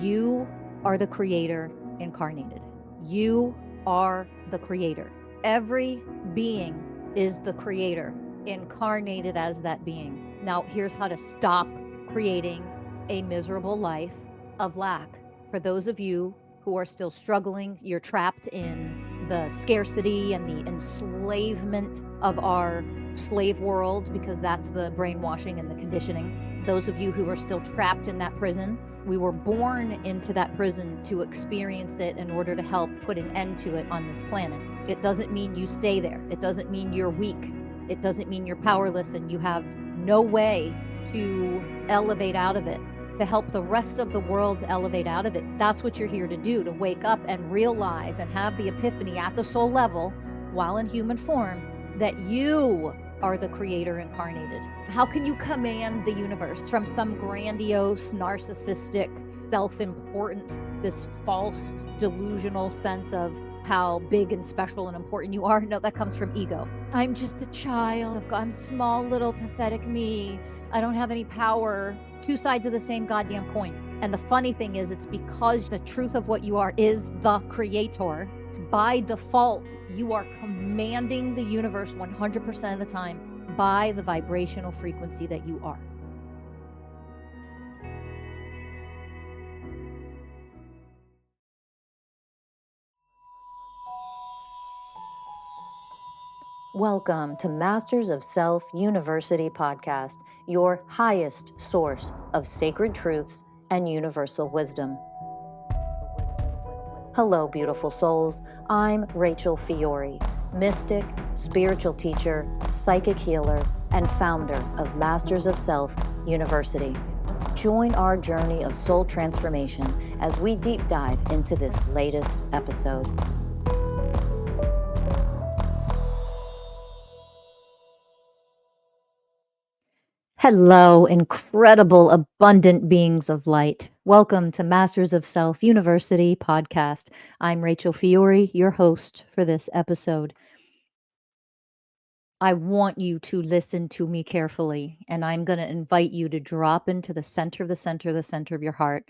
You are the creator incarnated. You are the creator. Every being is the creator incarnated as that being. Now, here's how to stop creating a miserable life of lack. For those of you who are still struggling, you're trapped in the scarcity and the enslavement of our slave world, because that's the brainwashing and the conditioning. Those of you who are still trapped in that prison, we were born into that prison to experience it in order to help put an end to it on this planet. It doesn't mean you stay there. It doesn't mean you're weak. It doesn't mean you're powerless and you have no way to elevate out of it, to help the rest of the world elevate out of it. That's what you're here to do, to wake up and realize and have the epiphany at the soul level while in human form that you are the creator incarnated. How can you command the universe from some grandiose, narcissistic self-importance, this false, delusional sense of how big and special and important you are? No, that comes from ego. I'm just the child of God. I'm small, little, pathetic me. I don't have any power. Two sides of the same goddamn coin. And the funny thing is, it's because the truth of what you are is the creator. By default, you are commanding the universe 100% of the time by the vibrational frequency that you are. Welcome to Masters of Self University podcast, your highest source of sacred truths and universal wisdom. Hello, beautiful souls. I'm Rachel Fiori, mystic, spiritual teacher, psychic healer, and founder of Masters of Self University. Join our journey of soul transformation as we deep dive into this latest episode. Hello, incredible, abundant beings of light. Welcome to Masters of Self University podcast. I'm Rachel Fiori, your host for this episode. I want you to listen to me carefully, and I'm going to invite you to drop into the center of the center of the center of your heart,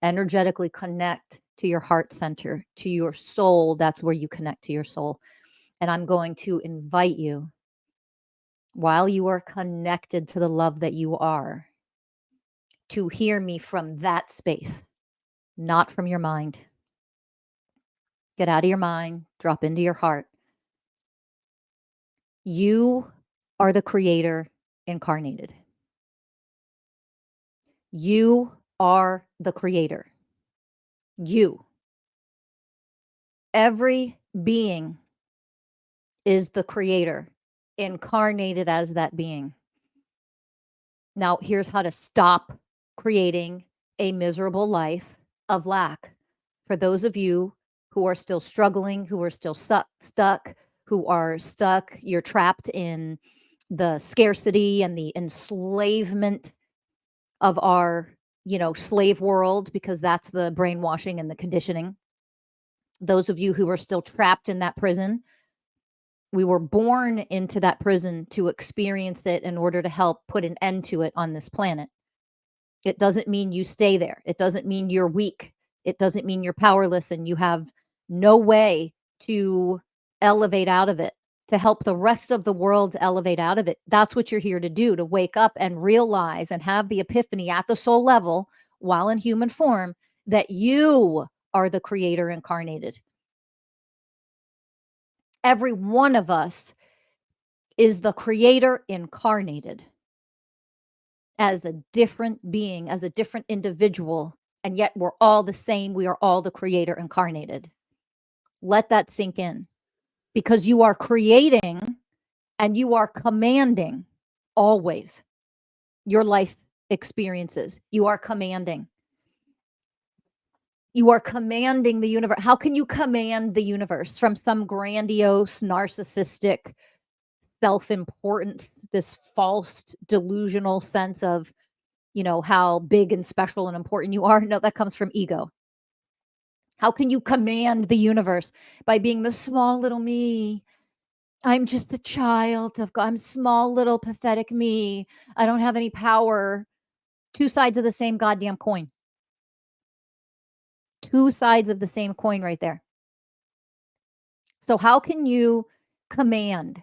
energetically connect to your heart center, to your soul. That's where you connect to your soul. And I'm going to invite you, while you are connected to the love that you are, to hear me from that space, not from your mind. Get out of your mind, drop into your heart. You are the creator incarnated. You are the creator. You. Every being is the creator incarnated as that being. Now, here's how to stop creating a miserable life of lack. For those of you who are still struggling, who are still stuck, you're trapped in the scarcity and the enslavement of our, slave world, because that's the brainwashing and the conditioning. Those of you who are still trapped in that prison, we were born into that prison to experience it in order to help put an end to it on this planet. It doesn't mean you stay there. It doesn't mean you're weak. It doesn't mean you're powerless and you have no way to elevate out of it, to help the rest of the world elevate out of it. That's what you're here to do, to wake up and realize and have the epiphany at the soul level while in human form that you are the creator incarnated. Every one of us is the creator incarnated as a different being, as a different individual, and yet we're all the same. We are all the creator incarnated. Let that sink in, because you are creating and you are commanding always your life experiences. You are commanding. You are commanding the universe. How can you command the universe from some grandiose, narcissistic, self-importance, this false, delusional sense of, how big and special and important you are? No, that comes from ego. How can you command the universe? By being the small little me. I'm just the child of God. I'm small, little, pathetic me. I don't have any power. Two sides of the same goddamn coin. two sides of the same coin right there. So how can you command?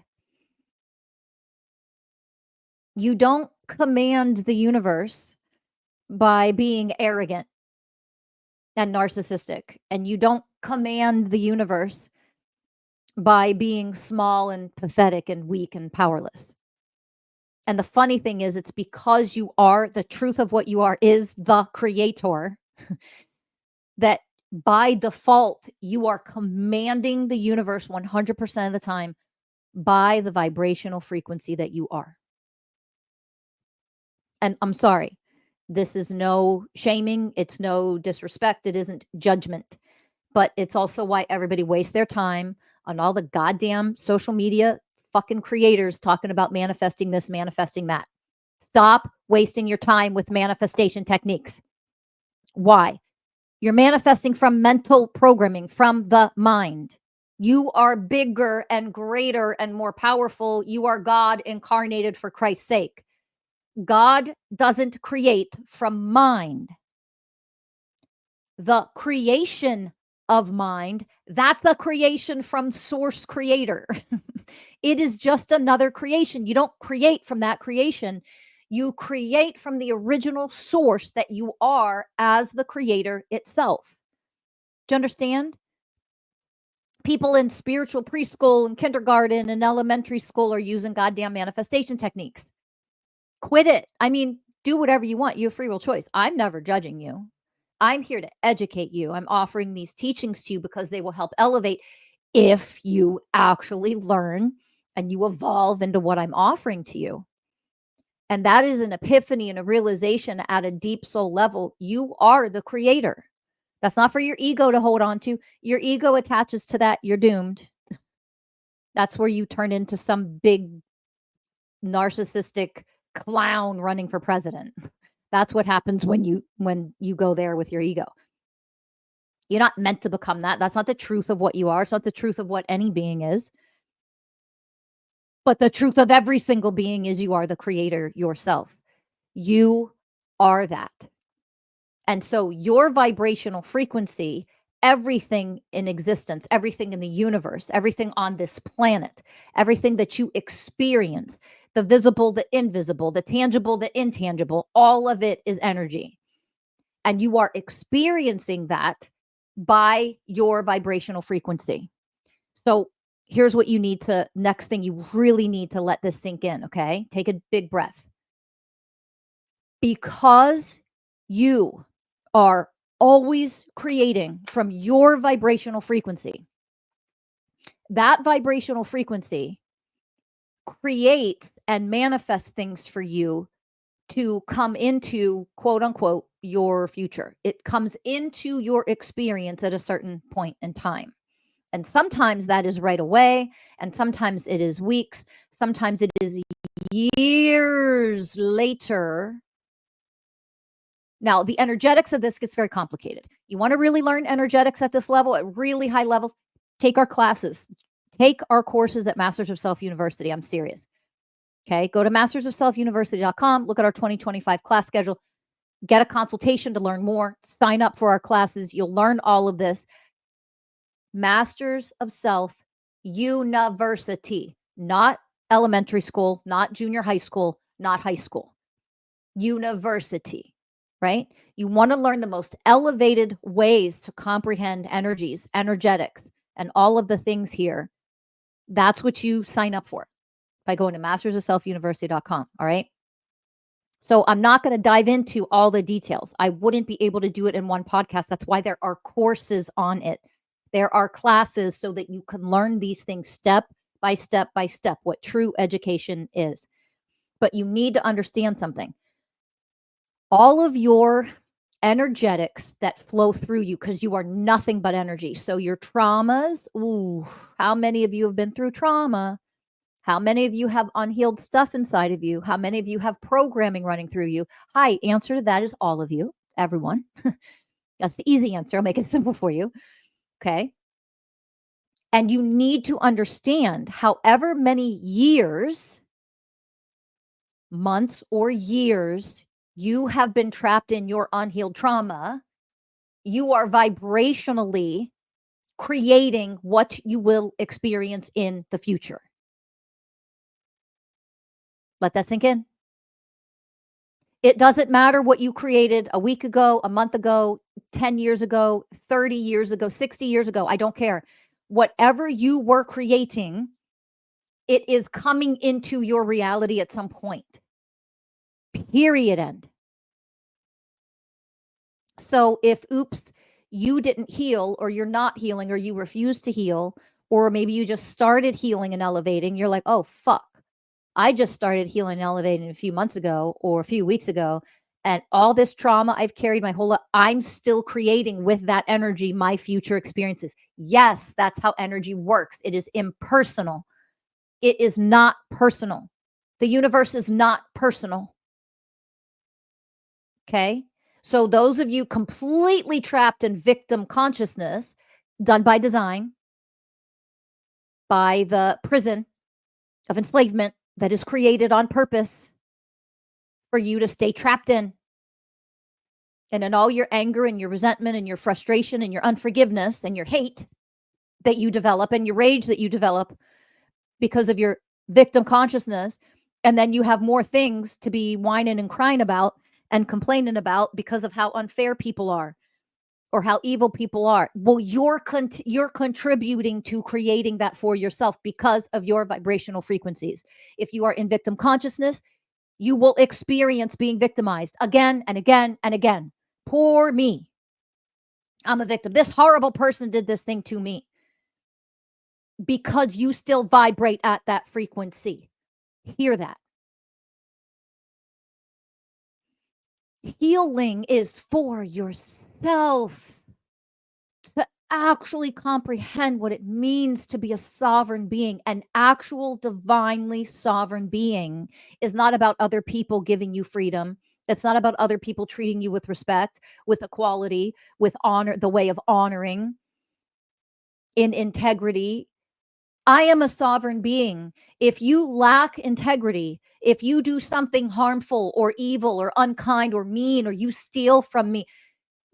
You don't command the universe by being arrogant and narcissistic, and you don't command the universe by being small and pathetic and weak and powerless. And the funny thing is, it's because you are the truth of what you are is the creator that by default, you are commanding the universe 100% of the time by the vibrational frequency that you are. And I'm sorry, this is no shaming, it's no disrespect, it isn't judgment, but it's also why everybody wastes their time on all the goddamn social media fucking creators talking about manifesting this, manifesting that. Stop wasting your time with manifestation techniques. Why? You're manifesting from mental programming, from the mind. You are bigger and greater and more powerful. You are God incarnated for Christ's sake. God doesn't create from mind. The creation of mind, that's a creation from source creator. It is just another creation. You don't create from that creation. You create from the original source that you are as the creator itself. Do you understand? People in spiritual preschool and kindergarten and elementary school are using goddamn manifestation techniques. Quit it. I mean, do whatever you want. You have free will choice. I'm never judging you. I'm here to educate you. I'm offering these teachings to you because they will help elevate if you actually learn and you evolve into what I'm offering to you. And that is an epiphany and a realization at a deep soul level. You are the creator. That's not for your ego to hold on to. Your ego attaches to that, you're doomed. That's where you turn into some big narcissistic clown running for president. That's what happens when you go there with your ego. You're not meant to become that. That's not the truth of what you are. It's not the truth of what any being is. But the truth of every single being is you are the creator yourself. You are that. And so your vibrational frequency, everything in existence, everything in the universe, everything on this planet, everything that you experience, the visible, the invisible, the tangible, the intangible, all of it is energy. And you are experiencing that by your vibrational frequency. So here's what you need to, next thing you really need to let this sink in, okay? Take a big breath. Because you are always creating from your vibrational frequency, that vibrational frequency creates and manifests things for you to come into, quote unquote, your future. It comes into your experience at a certain point in time. And sometimes that is right away, and sometimes it is weeks, sometimes it is years later. Now, the energetics of this gets very complicated. You want to really learn energetics at this level, at really high levels, take our classes. Take our courses at Masters of Self University. I'm serious. Okay, go to mastersofselfuniversity.com, look at our 2025 class schedule, get a consultation to learn more, sign up for our classes. You'll learn all of this. Masters of Self University, not elementary school, not junior high school, not high school. University, right? You want to learn the most elevated ways to comprehend energies, energetics, and all of the things here. That's what you sign up for by going to mastersofselfuniversity.com. All right. So I'm not going to dive into all the details. I wouldn't be able to do it in one podcast. That's why there are courses on it. There are classes so that you can learn these things step by step by step, what true education is. But you need to understand something. All of your energetics that flow through you, because you are nothing but energy. So your traumas, ooh, how many of you have been through trauma? How many of you have unhealed stuff inside of you? How many of you have programming running through you? Hi, answer to that is all of you, everyone. That's the easy answer. I'll make it simple for you. Okay. And you need to understand however many years, months, or years you have been trapped in your unhealed trauma, You are vibrationally creating what you will experience in the future. Let that sink in. It doesn't matter what you created a week ago, a month ago, 10 years ago, 30 years ago, 60 years ago. I don't care. Whatever you were creating, it is coming into your reality at some point. Period. End. So if, oops, you didn't heal, or you're not healing, or you refuse to heal, or maybe you just started healing and elevating, you're like, oh, fuck. I just started healing and elevating a few months ago or a few weeks ago. And all this trauma I've carried my whole life, I'm still creating with that energy my future experiences. Yes, that's how energy works. It is impersonal. It is not personal. The universe is not personal. Okay. So those of you completely trapped in victim consciousness, done by design, by the prison of enslavement that is created on purpose for you to stay trapped in. And in all your anger and your resentment and your frustration and your unforgiveness and your hate that you develop and your rage that you develop because of your victim consciousness. And then you have more things to be whining and crying about and complaining about because of how unfair people are or how evil people are. Well, you're contributing to creating that for yourself because of your vibrational frequencies. If you are in victim consciousness, you will experience being victimized again and again and again. Poor me. I'm a victim. This horrible person did this thing to me. Because you still vibrate at that frequency. Hear that. Healing is for yourself. To actually comprehend what it means to be a sovereign being. An actual divinely sovereign being is not about other people giving you freedom. It's not about other people treating you with respect, with equality, with honor, the way of honoring, in integrity. I am a sovereign being. If you lack integrity, if you do something harmful or evil or unkind or mean, or you steal from me,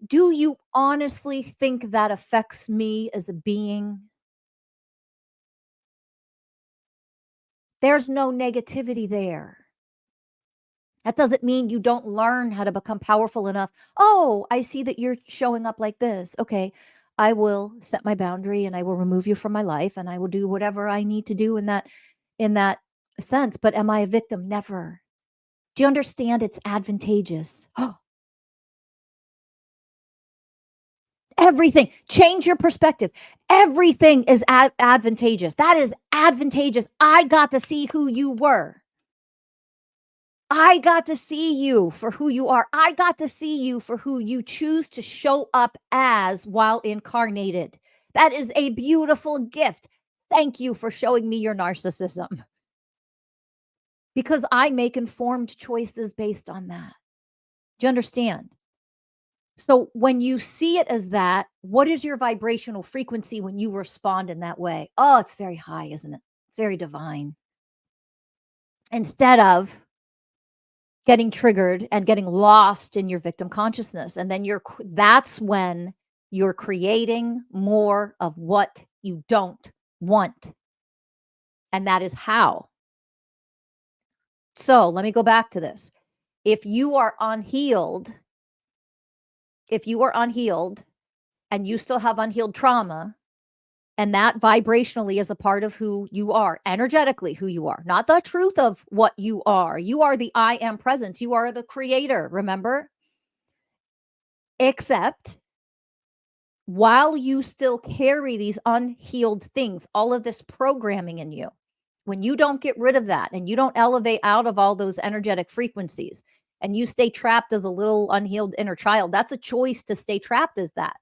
do you honestly think that affects me as a being? There's no negativity there. That doesn't mean you don't learn how to become powerful enough. Oh, I see that you're showing up like this. Okay, I will set my boundary and I will remove you from my life and I will do whatever I need to do in that sense. But am I a victim? Never. Do you understand it's advantageous? Everything. Change your perspective. Everything is advantageous. That is advantageous. I got to see who you were. I got to see you for who you are. I got to see you for who you choose to show up as while incarnated. That is a beautiful gift. Thank you for showing me your narcissism. Because I make informed choices based on that. Do you understand? So when you see it as that, what is your vibrational frequency when you respond in that way? Oh, it's very high, isn't it? It's very divine. Instead of getting triggered and getting lost in your victim consciousness. And then that's when you're creating more of what you don't want. And that is how. So let me go back to this. If you are unhealed and you still have unhealed trauma, and that vibrationally is a part of who you are, energetically who you are, not the truth of what you are. You are the I am presence. You are the creator, remember? Except while you still carry these unhealed things, all of this programming in you, when you don't get rid of that and you don't elevate out of all those energetic frequencies and you stay trapped as a little unhealed inner child, that's a choice to stay trapped as that.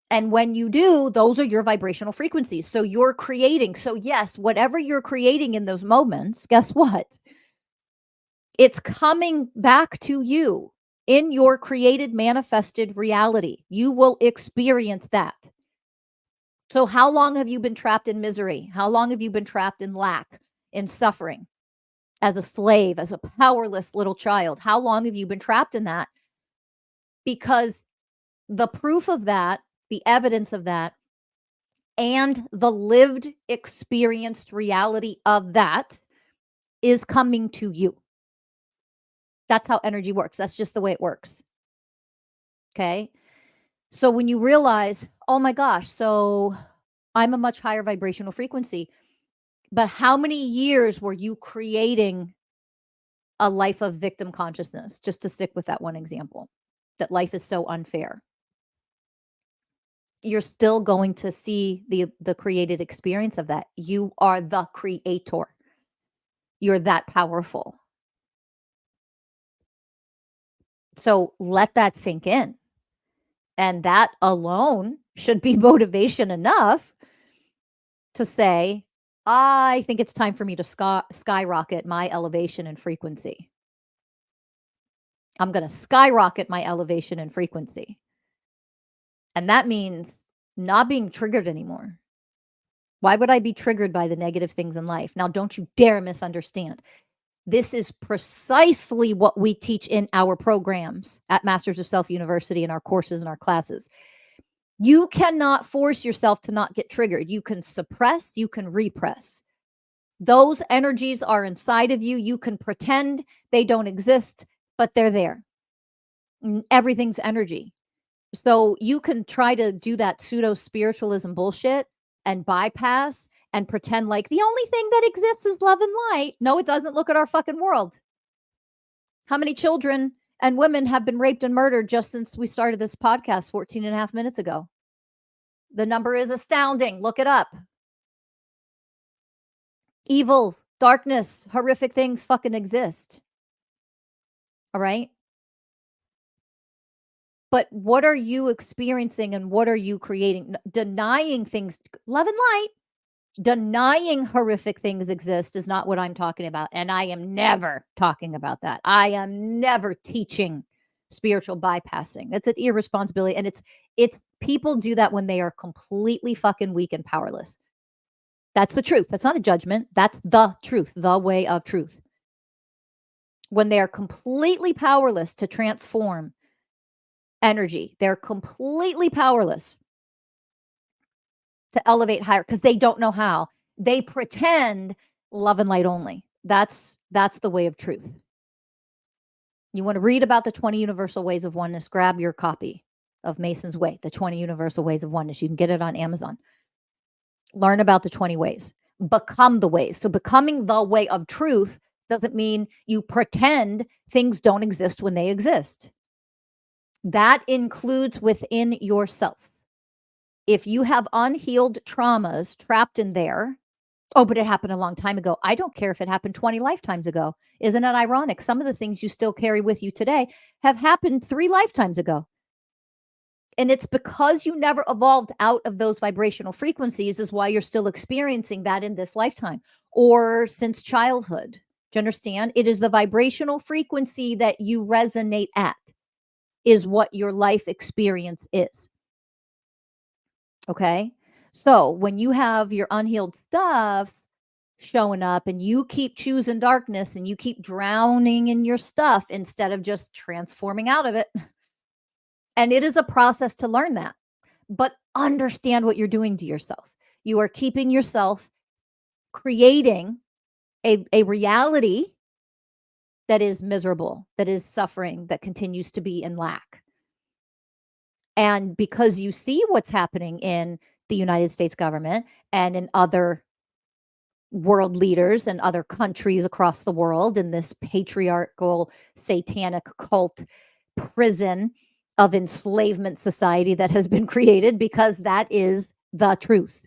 And when you do, those are your vibrational frequencies. So you're creating. So yes, whatever you're creating in those moments, guess what? It's coming back to you in your created, manifested reality. You will experience that. So how long have you been trapped in misery? How long have you been trapped in lack, in suffering, as a slave, as a powerless little child? How long have you been trapped in that? Because The proof of that, the evidence of that, and the lived, experienced reality of that is coming to you. That's how energy works. That's just the way it works. Okay. So when you realize, oh my gosh, so I'm a much higher vibrational frequency, but how many years were you creating a life of victim consciousness? Just to stick with that one example, that life is so unfair. You're still going to see the created experience of that. You are the creator. You're that powerful. So let that sink in. And that alone should be motivation enough to say, I think it's time for me to skyrocket my elevation and frequency. I'm going to skyrocket my elevation and frequency. And that means not being triggered anymore. Why would I be triggered by the negative things in life? Now, don't you dare misunderstand. This is precisely what we teach in our programs at Masters of Self University, in our courses and our classes. You cannot force yourself to not get triggered. You can suppress, you can repress. Those energies are inside of you. You can pretend they don't exist, but they're there. Everything's energy. So you can try to do that pseudo spiritualism bullshit and bypass and pretend like the only thing that exists is love and light. No, it doesn't. Look at our fucking world. How many children and women have been raped and murdered just since we started this podcast 14 and a half minutes ago? The number is astounding. Look it up. Evil, darkness, horrific things fucking exist. All right? But what are you experiencing and what are you creating? Denying things, love and light, denying horrific things exist is not what I'm talking about. And I am never talking about that. I am never teaching spiritual bypassing. That's an irresponsibility. And it's people do that when they are completely fucking weak and powerless. That's the truth. That's not a judgment. That's the truth, the way of truth. When they are completely powerless to transform energy, they're completely powerless to elevate higher because they don't know how. They pretend love and light only. That's the way of truth. You want to read about the 20 universal ways of oneness, grab your copy of Mason's Way, the 20 universal ways of oneness. You can get it on Amazon. Learn about the 20 ways. Become the ways. So becoming the way of truth doesn't mean you pretend things don't exist when they exist. That includes within yourself. If you have unhealed traumas trapped in there, oh, but it happened a long time ago. I don't care if it happened 20 lifetimes ago. Isn't it ironic? Some of the things you still carry with you today have happened 3 lifetimes ago. And it's because you never evolved out of those vibrational frequencies is why you're still experiencing that in this lifetime or since childhood. Do you understand? It is the vibrational frequency that you resonate at is what your life experience is. Okay? So when you have your unhealed stuff showing up and you keep choosing darkness and you keep drowning in your stuff instead of just transforming out of it, and it is a process to learn that, but understand what you're doing to yourself. You are keeping yourself creating a reality that is miserable, that is suffering, that continues to be in lack. And because you see what's happening in the United States government and in other world leaders and other countries across the world in this patriarchal, satanic cult prison of enslavement society that has been created, because that is the truth.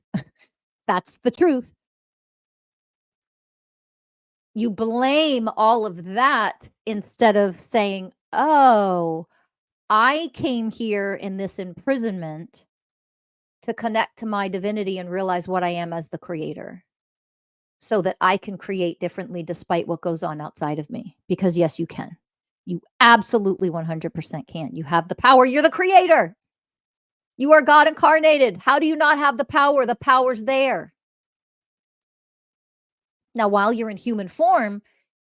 That's the truth. You blame all of that instead of saying, oh, I came here in this imprisonment to connect to my divinity and realize what I am as the creator so that I can create differently despite what goes on outside of me. Because yes, you can. You absolutely 100% can. You have the power. You're the creator. You are God incarnated. How do you not have the power? The power's there. Now, while you're in human form,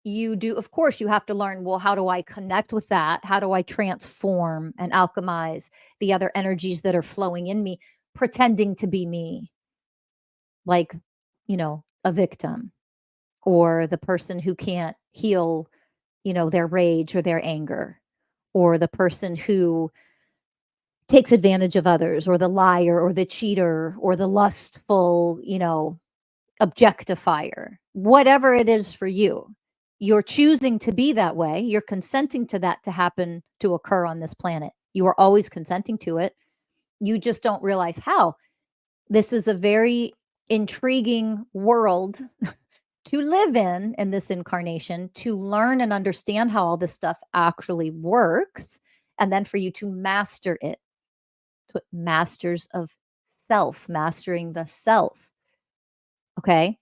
you do, of course, you have to learn, well, how do I connect with that? How do I transform and alchemize the other energies that are flowing in me, pretending to be me, like, a victim or the person who can't heal, their rage or their anger, or the person who takes advantage of others, or the liar or the cheater or the lustful, objectifier, whatever it is for you. You're choosing to be that way. You're consenting to that to happen, to occur on this planet. You are always consenting to it. You just don't realize how. This is a very intriguing world to live in this incarnation, to learn and understand how all this stuff actually works, and then for you to master it. To masters of self, mastering the self. Okay.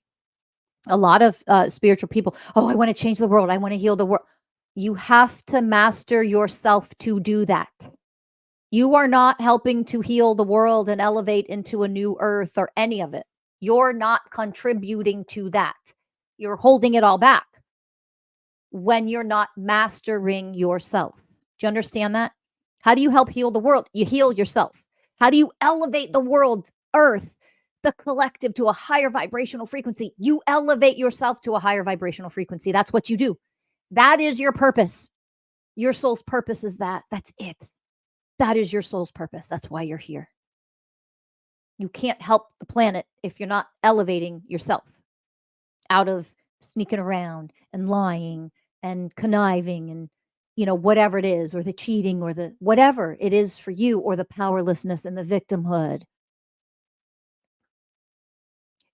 A lot of spiritual people, oh, I want to change the world. I want to heal the world. You have to master yourself to do that. You are not helping to heal the world and elevate into a new earth or any of it. You're not contributing to that. You're holding it all back when you're not mastering yourself. Do you understand that? How do you help heal the world? You heal yourself. How do you elevate the world, earth, the collective to a higher vibrational frequency? You elevate yourself to a higher vibrational frequency. That's what you do. That is your purpose. Your soul's purpose is that. That's it. That is your soul's purpose. That's why you're here. You can't help the planet if you're not elevating yourself out of sneaking around and lying and conniving and whatever it is, or the cheating, or the whatever it is for you, or the powerlessness and the victimhood.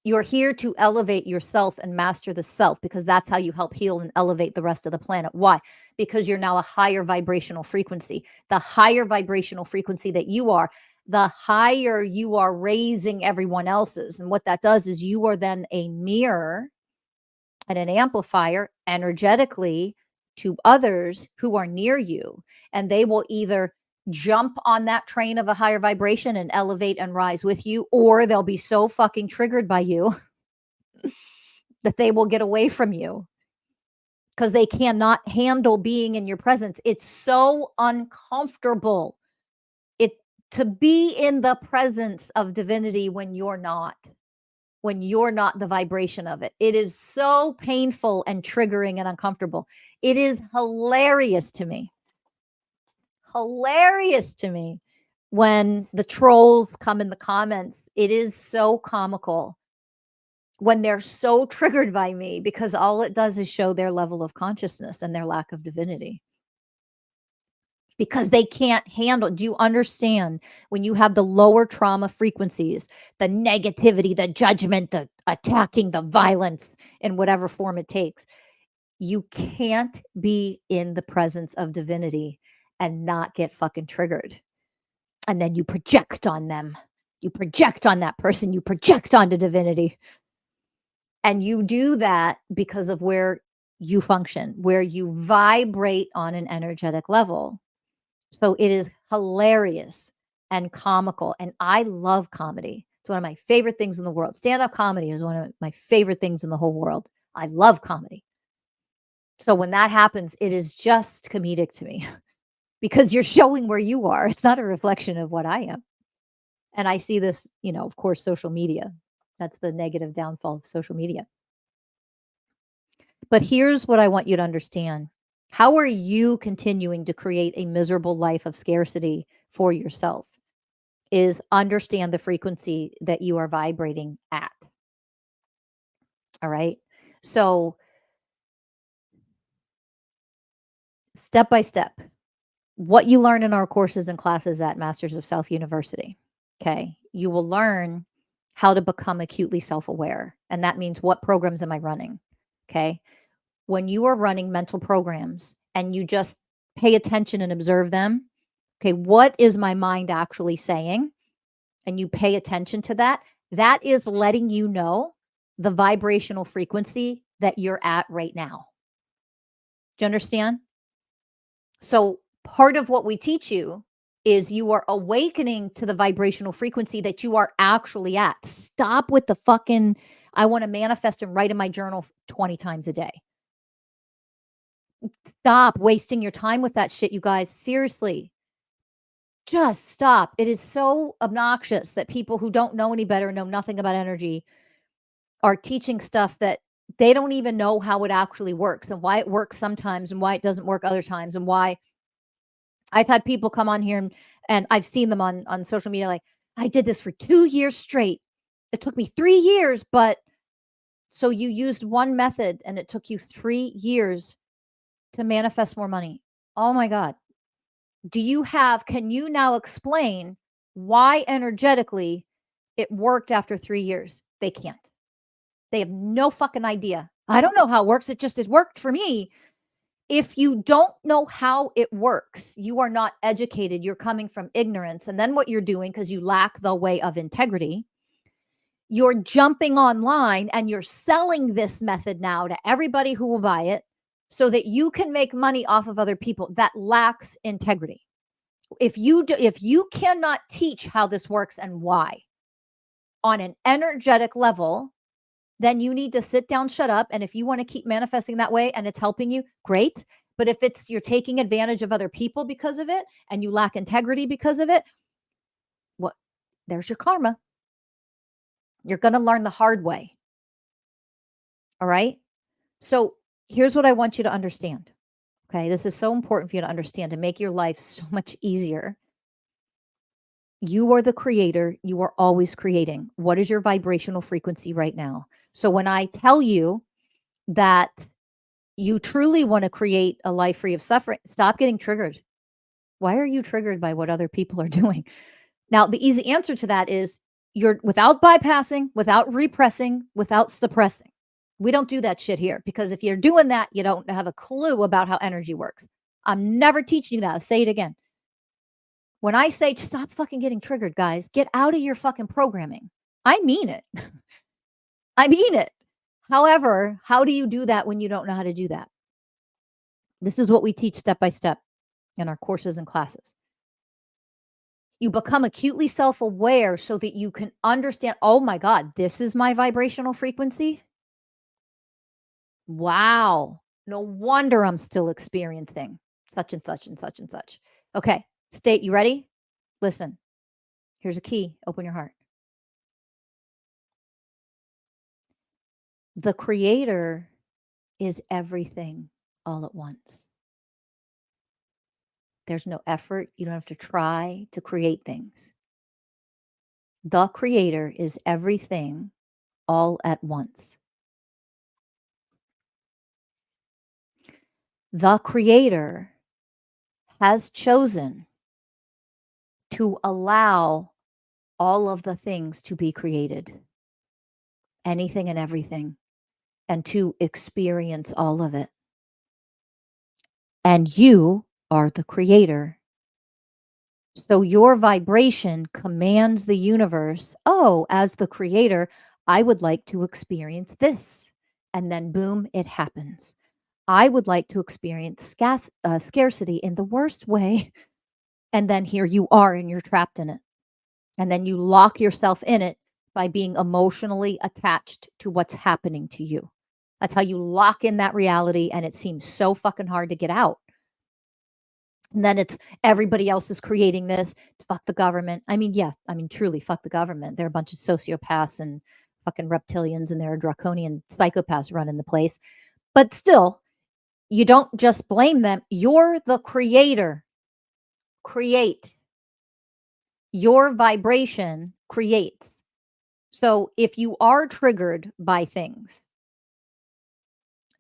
You're here to elevate yourself and master the self, because that's how you help heal and elevate the rest of the planet. Why? Because you're now a higher vibrational frequency. The higher vibrational frequency that you are, the higher you are raising everyone else's. And what that does is you are then a mirror and an amplifier energetically to others who are near you. And they will either jump on that train of a higher vibration and elevate and rise with you, or they'll be so fucking triggered by you that they will get away from you because they cannot handle being in your presence. It's so uncomfortable to be in the presence of divinity when you're not the vibration of it. It is so painful and triggering and uncomfortable. It is hilarious to me when the trolls come in the comments. It is so comical when they're so triggered by me, because all it does is show their level of consciousness and their lack of divinity. Because they can't handle. Do you understand, when you have the lower trauma frequencies, the negativity, the judgment, the attacking, the violence in whatever form it takes, you can't be in the presence of divinity and not get fucking triggered. And then you project on them. You project on that person. You project onto divinity. And you do that because of where you function, where you vibrate on an energetic level. So it is hilarious and comical. And I love comedy. It's one of my favorite things in the world. Stand-up comedy is one of my favorite things in the whole world. I love comedy. So when that happens, it is just comedic to me because you're showing where you are. It's not a reflection of what I am. And I see this, of course, social media. That's the negative downfall of social media. But here's what I want you to understand. How are you continuing to create a miserable life of scarcity for yourself? Is understand the frequency that you are vibrating at. All right. So step by step, what you learn in our courses and classes at Masters of Self University. Okay. You will learn how to become acutely self-aware. And that means, what programs am I running? Okay. When you are running mental programs and you just pay attention and observe them, okay, what is my mind actually saying? And you pay attention to that, that is letting you know the vibrational frequency that you're at right now. Do you understand? So part of what we teach you is you are awakening to the vibrational frequency that you are actually at. Stop with the fucking, I want to manifest and write in my journal 20 times a day. Stop wasting your time with that shit, you guys. Seriously. Just stop. It is so obnoxious that people who don't know any better, know nothing about energy, are teaching stuff that they don't even know how it actually works and why it works sometimes and why it doesn't work other times, and why I've had people come on here and I've seen them on social media like, I did this for 2 years straight. It took me 3 years, but so you used one method and it took you 3 years to manifest more money. Oh my God. Can you now explain why energetically it worked after 3 years? They can't. They have no fucking idea. I don't know how it works. It worked for me. If you don't know how it works, you are not educated. You're coming from ignorance. And then what you're doing, because you lack the way of integrity, you're jumping online and you're selling this method now to everybody who will buy it so that you can make money off of other people. That lacks integrity. If you cannot teach how this works and why on an energetic level, then you need to sit down, shut up. And if you want to keep manifesting that way and it's helping you, great. But if you're taking advantage of other people because of it and you lack integrity because of it, there's your karma. You're going to learn the hard way. All right. So here's what I want you to understand. Okay. This is so important for you to understand to make your life so much easier. You are the creator. You are always creating. What is your vibrational frequency right now? So when I tell you that you truly want to create a life free of suffering, stop getting triggered. Why are you triggered by what other people are doing? Now, the easy answer to that is you're without bypassing, without repressing, without suppressing. We don't do that shit here because if you're doing that, you don't have a clue about how energy works. I'm never teaching you that. I'll say it again. When I say stop fucking getting triggered, guys, get out of your fucking programming. I mean it. I mean it. However, how do you do that when you don't know how to do that? This is what we teach step by step in our courses and classes. You become acutely self-aware so that you can understand, oh my God, this is my vibrational frequency. Wow. No wonder I'm still experiencing such and such and such and such. Okay. State, you ready? Listen, here's a key. Open your heart. The creator is everything all at once. There's no effort. You don't have to try to create things. The creator is everything all at once. The creator has chosen to allow all of the things to be created, anything and everything, and to experience all of it. And you are the creator. So your vibration commands the universe, oh, as the creator, I would like to experience this. And then boom, it happens. I would like to experience scarcity in the worst way. And then here you are and you're trapped in it. And then you lock yourself in it by being emotionally attached to what's happening to you. That's how you lock in that reality. And it seems so fucking hard to get out. And then it's everybody else is creating this. Fuck the government. I mean, yeah, truly, fuck the government. They're a bunch of sociopaths and fucking reptilians and they're draconian psychopaths running the place. But still, you don't just blame them. You're the creator. Create. Your vibration creates. So if you are triggered by things,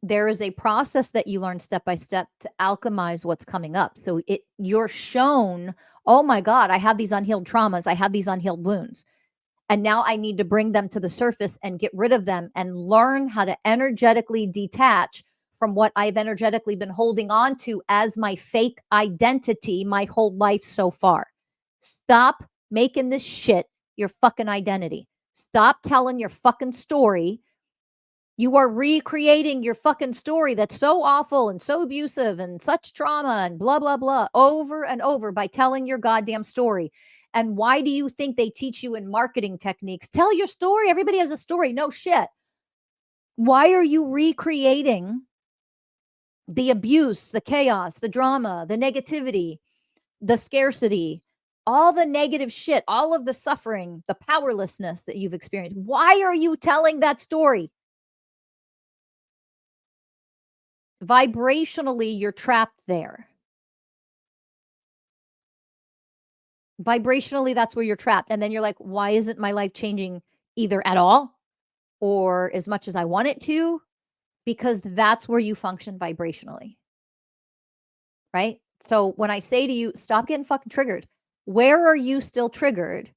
there is a process that you learn step by step to alchemize what's coming up. So you're shown, oh my God, I have these unhealed traumas. I have these unhealed wounds. And now I need to bring them to the surface and get rid of them and learn how to energetically detach from what I've energetically been holding on to as my fake identity my whole life so far. Stop making this shit your fucking identity. Stop telling your fucking story. You are recreating your fucking story that's so awful and so abusive and such trauma and blah, blah, blah over and over by telling your goddamn story. And why do you think they teach you in marketing techniques? Tell your story. Everybody has a story. No shit. Why are you recreating the abuse, the chaos, the drama, the negativity, the scarcity, all the negative shit, all of the suffering, the powerlessness that you've experienced. Why are you telling that story? Vibrationally, you're trapped there. Vibrationally, that's where you're trapped. And then you're like, why isn't my life changing either at all or as much as I want it to? Because that's where you function vibrationally. Right? So when I say to you, stop getting fucking triggered, where are you still triggered?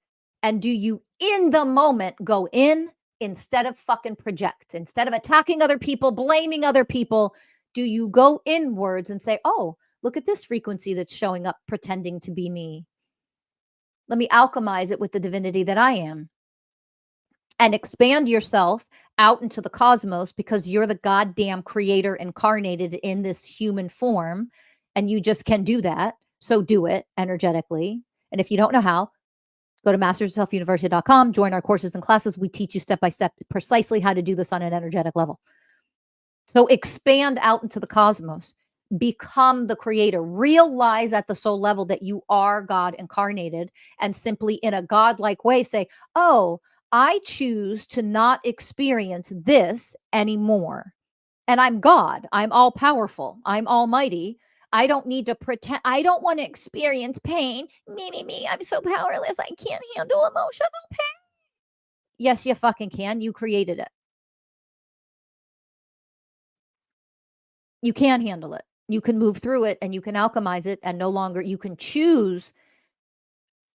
And do you in the moment go in instead of fucking project? Instead of attacking other people, blaming other people, do you go inwards and say, oh, look at this frequency that's showing up pretending to be me? Let me alchemize it with the divinity that I am and expand yourself out into the cosmos because you're the goddamn creator incarnated in this human form. And you just can do that. So do it energetically. And if you don't know how, go to mastersofselfuniversity.com, join our courses and classes. We teach you step by step precisely how to do this on an energetic level. So expand out into the cosmos, become the creator, realize at the soul level that you are God incarnated, and simply in a godlike way say, oh, I choose to not experience this anymore. And I'm God. I'm all powerful. I'm almighty. I don't need to pretend. I don't want to experience pain. Me. I'm so powerless. I can't handle emotional pain. Yes, you fucking can. You created it. You can handle it. You can move through it and you can alchemize it, and no longer you can choose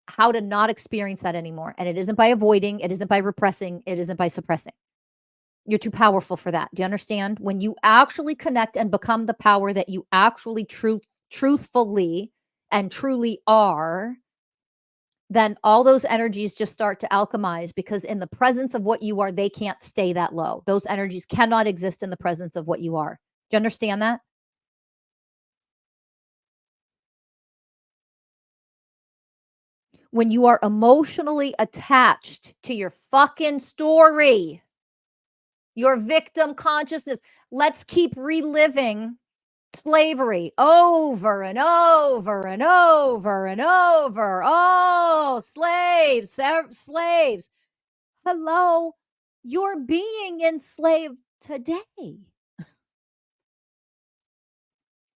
how to not experience that anymore. And it isn't by avoiding, it isn't by repressing, it isn't by suppressing. You're too powerful for that. Do you understand? When you actually connect and become the power that you actually truthfully and truly are, then all those energies just start to alchemize, because in the presence of what you are, they can't stay that low. Those energies cannot exist in the presence of what you are. Do you understand that? When you are emotionally attached to your fucking story, your victim consciousness, let's keep reliving slavery over and over and over and over. Oh, slaves. Hello, you're being enslaved today.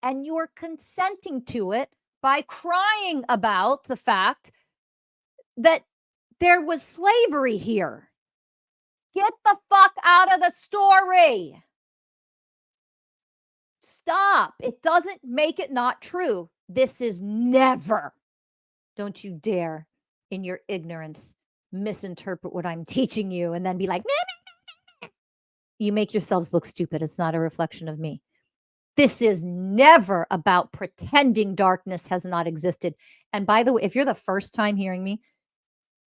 And you're consenting to it by crying about the fact that there was slavery here. Get the fuck out of the story. Stop. It doesn't make it not true. This is never, don't you dare, in your ignorance, misinterpret what I'm teaching you and then be like, nah. You make yourselves look stupid. It's not a reflection of me. This is never about pretending darkness has not existed. And by the way, if you're the first time hearing me,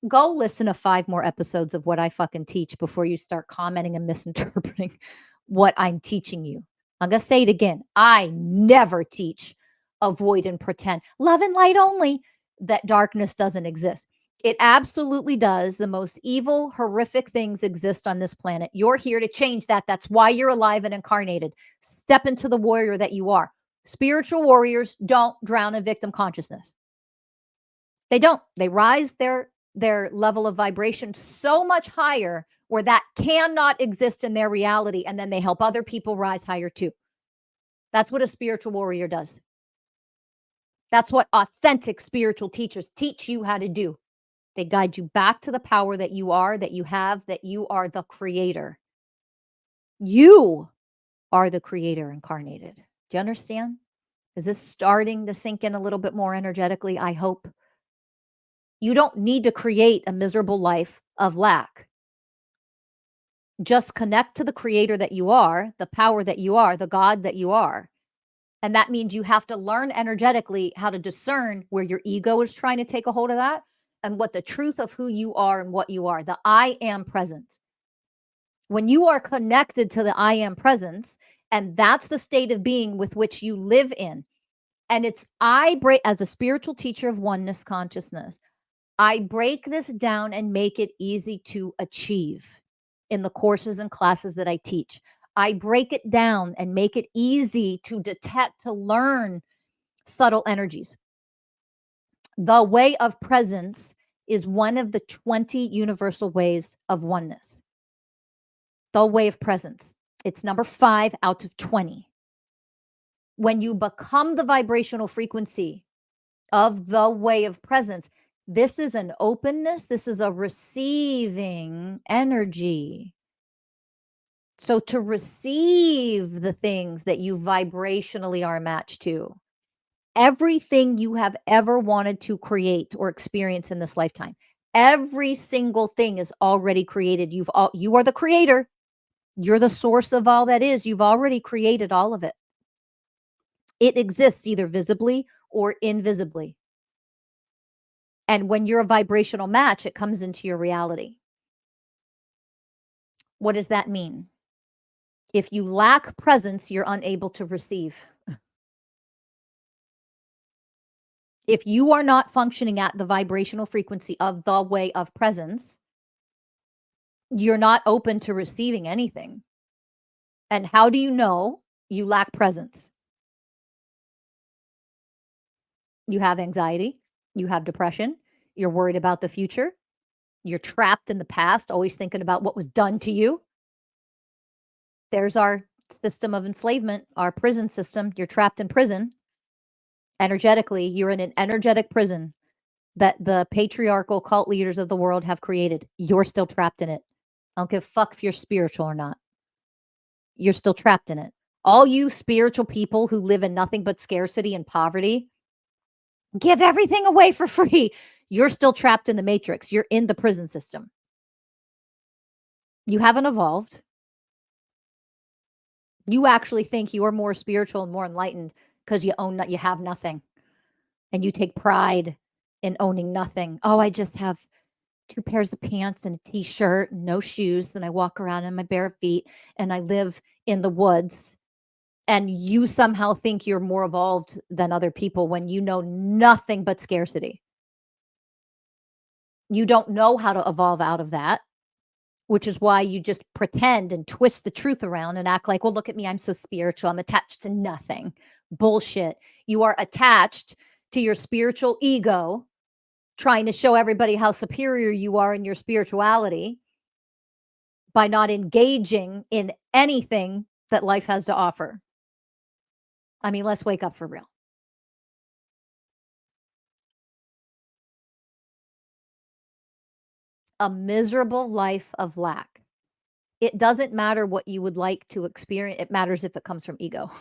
go listen to 5 more episodes of what I fucking teach before you start commenting and misinterpreting what I'm teaching you. I'm going to say it again. I never teach avoid and pretend, love and light only, that darkness doesn't exist. It absolutely does. The most evil, horrific things exist on this planet. You're here to change that. That's why you're alive and incarnated. Step into the warrior that you are. Spiritual warriors don't drown in victim consciousness. They don't. They rise their level of vibration so much higher where that cannot exist in their reality, and then they help other people rise higher too. That's what a spiritual warrior does. That's what authentic spiritual teachers teach you how to do. They guide you back to the power that you are, that you have, that you are the creator. You are the creator incarnated. Do you understand? Is this starting to sink in a little bit more energetically? I hope. You don't need to create a miserable life of lack. Just connect to the creator that you are, the power that you are, the God that you are. And that means you have to learn energetically how to discern where your ego is trying to take a hold of that and what the truth of who you are and what you are, the I am presence. When you are connected to the I am presence, and that's the state of being with which you live in. And it's, I break, as a spiritual teacher of oneness consciousness, I break this down and make it easy to achieve in the courses and classes that I teach. I break it down and make it easy to detect, to learn subtle energies. The way of presence is one of the 20 universal ways of oneness. The way of presence. It's number 5 out of 20. When you become the vibrational frequency of the way of presence, this is an openness, this is a receiving energy. So to receive the things that you vibrationally are matched to, everything you have ever wanted to create or experience in this lifetime, every single thing is already created. You are the creator. You're the source of all that is. You've already created all of it. It exists either visibly or invisibly. And when you're a vibrational match, it comes into your reality. What does that mean? If you lack presence, you're unable to receive. If you are not functioning at the vibrational frequency of the way of presence, you're not open to receiving anything. And how do you know you lack presence? You have anxiety, you have depression, you're worried about the future, you're trapped in the past, always thinking about what was done to you. There's our system of enslavement, our prison system. You're trapped in prison. Energetically, you're in an energetic prison that the patriarchal cult leaders of the world have created. You're still trapped in it. I don't give a fuck if you're spiritual or not. You're still trapped in it. All you spiritual people who live in nothing but scarcity and poverty, give everything away for free. You're still trapped in the matrix. You're in the prison system. You haven't evolved. You actually think you're more spiritual and more enlightened because you have nothing. And you take pride in owning nothing. Oh, I just have 2 pairs of pants and a t-shirt and no shoes, and I walk around in my bare feet and I live in the woods. And you somehow think you're more evolved than other people when you know nothing but scarcity. You don't know how to evolve out of that, which is why you just pretend and twist the truth around and act like, well, look at me, I'm so spiritual, I'm attached to nothing. Bullshit. You are attached to your spiritual ego, trying to show everybody how superior you are in your spirituality by not engaging in anything that life has to offer. I mean, let's wake up for real. A miserable life of lack. It doesn't matter what you would like to experience. It matters if it comes from ego.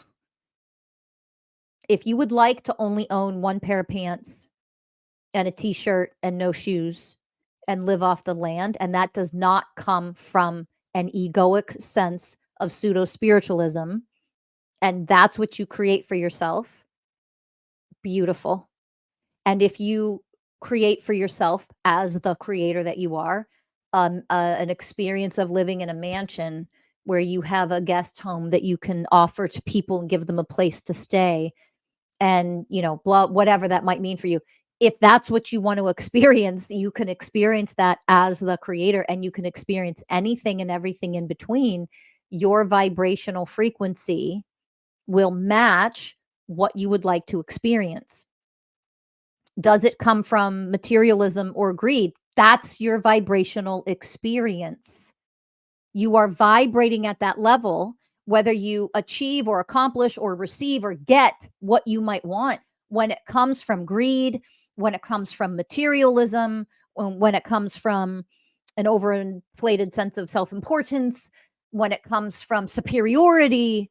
If you would like to only own 1 pair of pants and a t-shirt and no shoes and live off the land, and that does not come from an egoic sense of pseudo-spiritualism, and that's what you create for yourself, beautiful. And if you create for yourself as the creator that you are, an experience of living in a mansion where you have a guest home that you can offer to people and give them a place to stay, and blah, whatever that might mean for you. If that's what you want to experience, you can experience that as the creator, and you can experience anything and everything in between. Your vibrational frequency will match what you would like to experience. Does it come from materialism or greed? That's your vibrational experience. You are vibrating at that level, whether you achieve or accomplish or receive or get what you might want. When it comes from greed, when it comes from materialism, when it comes from an overinflated sense of self-importance, when it comes from superiority,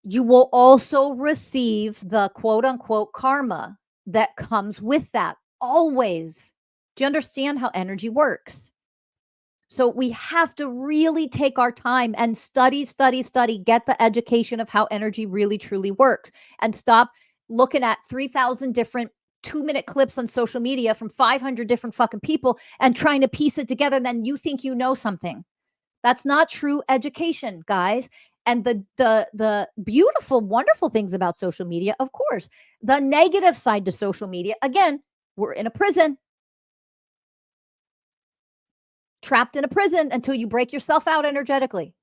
you will also receive the quote unquote karma that comes with that always. Do you understand how energy works? So we have to really take our time and study, get the education of how energy really truly works, and stop looking at 3,000 different 2-minute clips on social media from 500 different fucking people and trying to piece it together. And then you think you know something. That's not true education, guys. And the beautiful, wonderful things about social media, of course. The negative side to social media, again, we're in a prison. Trapped in a prison until you break yourself out energetically.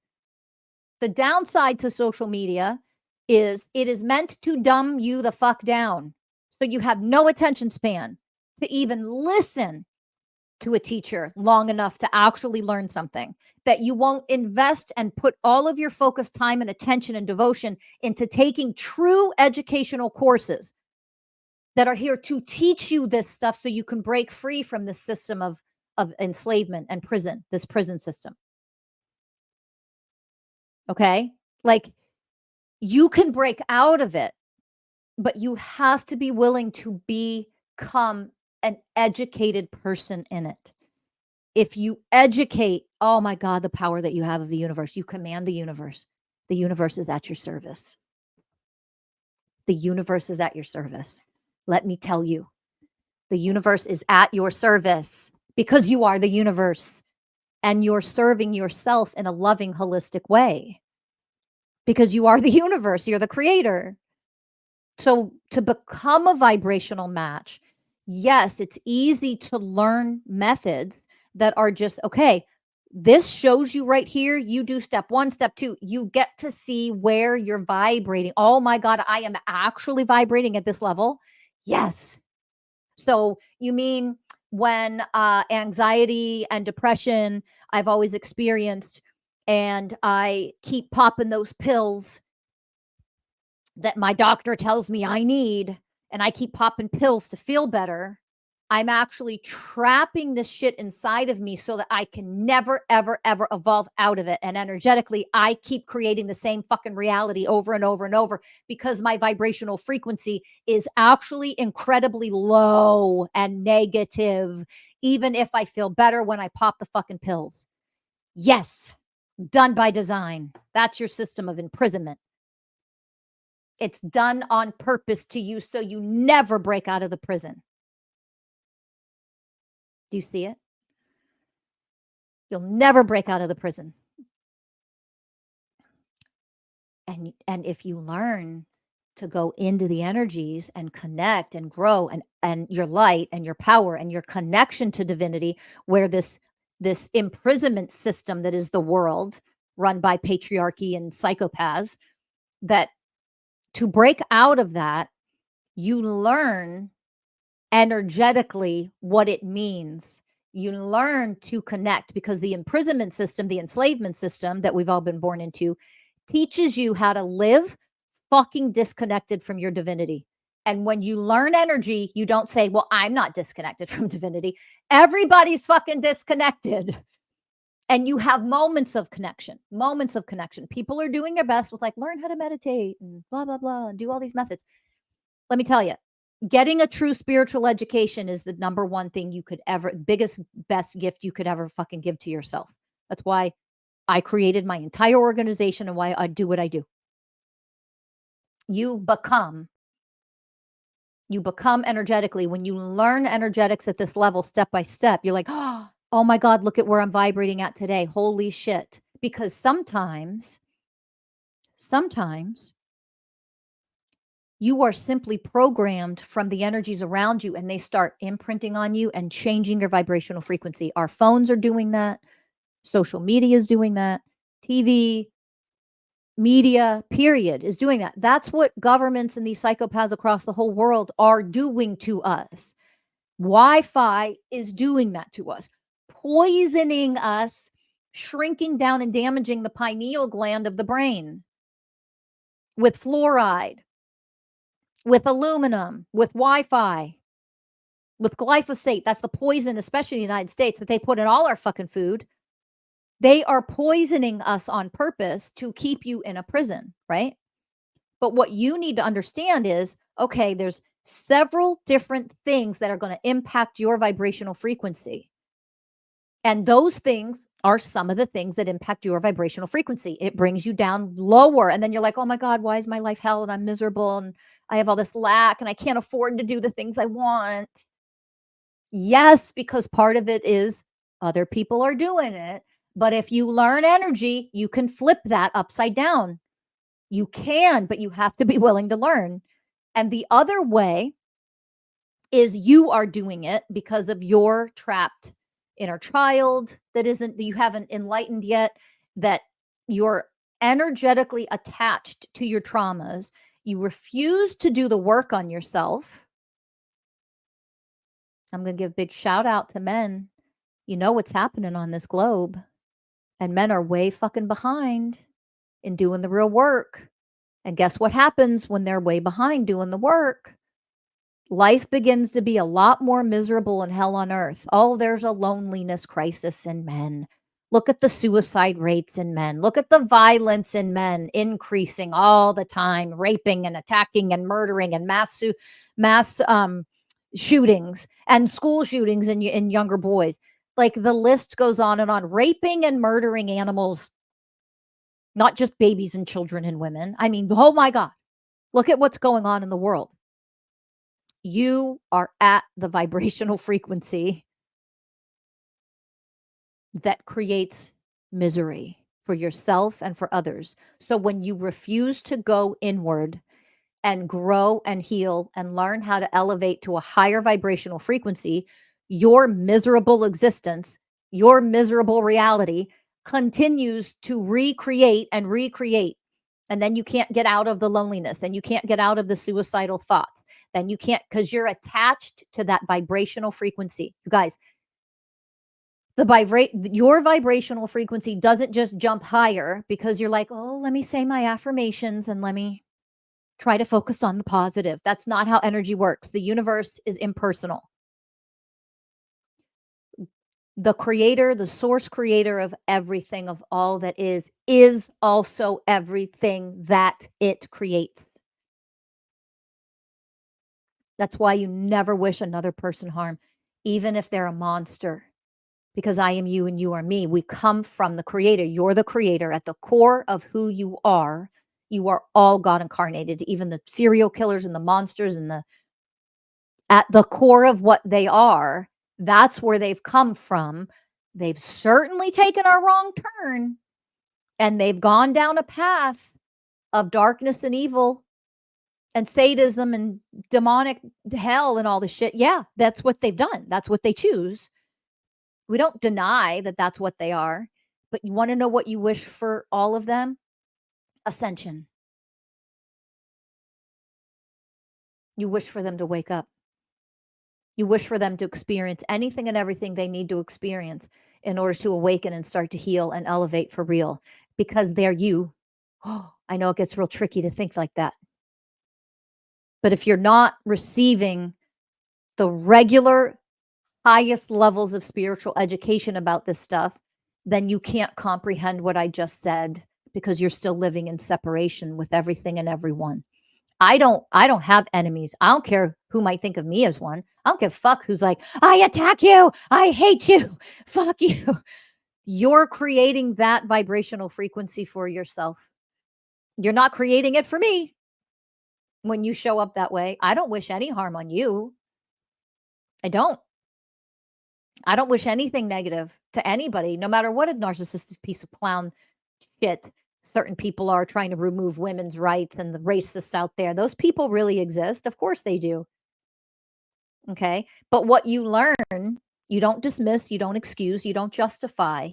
The downside to social media is it is meant to dumb you the fuck down. So you have no attention span to even listen to a teacher long enough to actually learn something, that you won't invest and put all of your focus, time, and attention and devotion into taking true educational courses that are here to teach you this stuff so you can break free from this system of enslavement and prison, this prison system. Okay? Like, you can break out of it, but you have to be willing to become an educated person in it. If you educate, oh my God, the power that you have of the universe, you command the universe. The universe is at your service. The universe is at your service. Let me tell you, the universe is at your service because you are the universe and you're serving yourself in a loving, holistic way because you are the universe. You're the creator. So to become a vibrational match, yes, it's easy to learn methods that are just, okay, this shows you right here. You do step 1, step 2. You get to see where you're vibrating. Oh my God, I am actually vibrating at this level. Yes. So you mean when anxiety and depression I've always experienced, and I keep popping those pills that my doctor tells me I need, and I keep popping pills to feel better, I'm actually trapping this shit inside of me so that I can never, ever, ever evolve out of it. And energetically, I keep creating the same fucking reality over and over and over because my vibrational frequency is actually incredibly low and negative, even if I feel better when I pop the fucking pills. Yes, done by design. That's your system of imprisonment. It's done on purpose to you so you never break out of the prison. Do you see it? You'll never break out of the prison. And if you learn to go into the energies and connect and grow and your light and your power and your connection to divinity, where this imprisonment system that is the world run by patriarchy and psychopaths, that to break out of that, you learn energetically what it means. You learn to connect because the imprisonment system, the enslavement system that we've all been born into, teaches you how to live fucking disconnected from your divinity. And when you learn energy, you don't say, well, I'm not disconnected from divinity. Everybody's fucking disconnected. And you have moments of connection, moments of connection. People are doing their best with like, learn how to meditate and blah, blah, blah, and do all these methods. Let me tell you, getting a true spiritual education is the number one thing you could ever, biggest, best gift you could ever fucking give to yourself. That's why I created my entire organization and why I do what I do. You become energetically. When you learn energetics at this level, step by step, you're like, oh my God, look at where I'm vibrating at today. Holy shit. Because sometimes you are simply programmed from the energies around you and they start imprinting on you and changing your vibrational frequency. Our phones are doing that. Social media is doing that. TV, media, period, is doing that. That's what governments and these psychopaths across the whole world are doing to us. Wi-Fi is doing that to us, poisoning us, shrinking down and damaging the pineal gland of the brain with fluoride, with aluminum, with Wi-Fi, with glyphosate. That's the poison, especially in the United States, that they put in all our fucking food. They are poisoning us on purpose to keep you in a prison, right? But what you need to understand is, okay, there's several different things that are going to impact your vibrational frequency. And those things are some of the things that impact your vibrational frequency. It brings you down lower. And then you're like, oh my God, why is my life hell? And I'm miserable. And I have all this lack and I can't afford to do the things I want. Yes, because part of it is other people are doing it. But if you learn energy, you can flip that upside down. You can, but you have to be willing to learn. And the other way is you are doing it because of your trapped inner child that you haven't enlightened yet, that your energetically attached to your traumas. You refuse to do the work on yourself. I'm going to give a big shout out to men. You know what's happening on this globe. And men are way fucking behind in doing the real work. And guess what happens when they're way behind doing the work? Life begins to be a lot more miserable and hell on earth. Oh, there's a loneliness crisis in men. Look at the suicide rates in men. Look at the violence in men increasing all the time, raping and attacking and murdering and mass shootings and school shootings in younger boys. Like the list goes on and on. Raping and murdering animals, not just babies and children and women. I mean, oh my God, look at what's going on in the world. You are at the vibrational frequency that creates misery for yourself and for others. So when you refuse to go inward and grow and heal and learn how to elevate to a higher vibrational frequency, your miserable existence, your miserable reality continues to recreate and recreate. And then you can't get out of the loneliness. Then you can't get out of the suicidal thoughts. Then you can't, because you're attached to that vibrational frequency. You guys, your vibrational frequency doesn't just jump higher because you're like, oh, let me say my affirmations and let me try to focus on the positive. That's not how energy works. The universe is impersonal. The creator, the source creator of everything, of all that is also everything that it creates. That's why you never wish another person harm, even if they're a monster, because I am you and you are me. We come from the creator. You're the creator at the core of who you are. You are all God incarnated, even the serial killers and the monsters and at the core of what they are. That's where they've come from. They've certainly taken a wrong turn and they've gone down a path of darkness and evil and sadism and demonic hell and all this shit. Yeah, that's what they've done. That's what they choose. We don't deny that that's what they are. But you want to know what you wish for all of them? Ascension. You wish for them to wake up. You wish for them to experience anything and everything they need to experience in order to awaken and start to heal and elevate for real, because they're you. Oh, I know it gets real tricky to think like that. But if you're not receiving the regular highest levels of spiritual education about this stuff, then you can't comprehend what I just said, because you're still living in separation with everything and everyone. I don't have enemies. I don't care who might think of me as one. I don't give a fuck who's like, I attack you. I hate you. Fuck you. You're creating that vibrational frequency for yourself. You're not creating it for me when you show up that way. I don't wish any harm on you. I don't wish anything negative to anybody, no matter what a narcissistic piece of clown shit certain people are, trying to remove women's rights and the racists out there. Those people really exist. Of course they do. Okay. But what you learn, you don't dismiss, you don't excuse, you don't justify.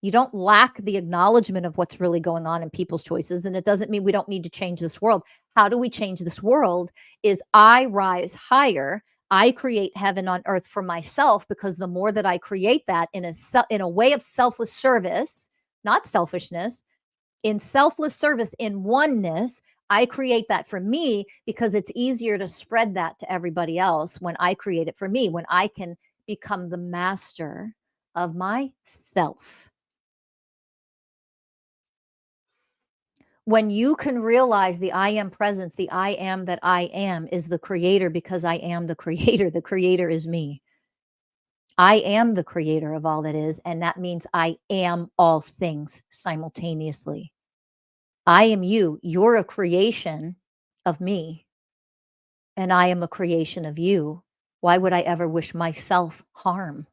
You don't lack the acknowledgement of what's really going on in people's choices. And it doesn't mean we don't need to change this world. How do we change this world? Is I rise higher. I create heaven on earth for myself, because the more that I create that in a way of selfless service, not selfishness, in selfless service, in oneness, I create that for me, because it's easier to spread that to everybody else when I create it for me, when I can become the master of myself. When you can realize the I am presence, the I am that I am is the creator, because I am the creator. The creator is me. I am the creator of all that is, and that means I am all things simultaneously. I am you. You're a creation of me, and I am a creation of you. Why would I ever wish myself harm?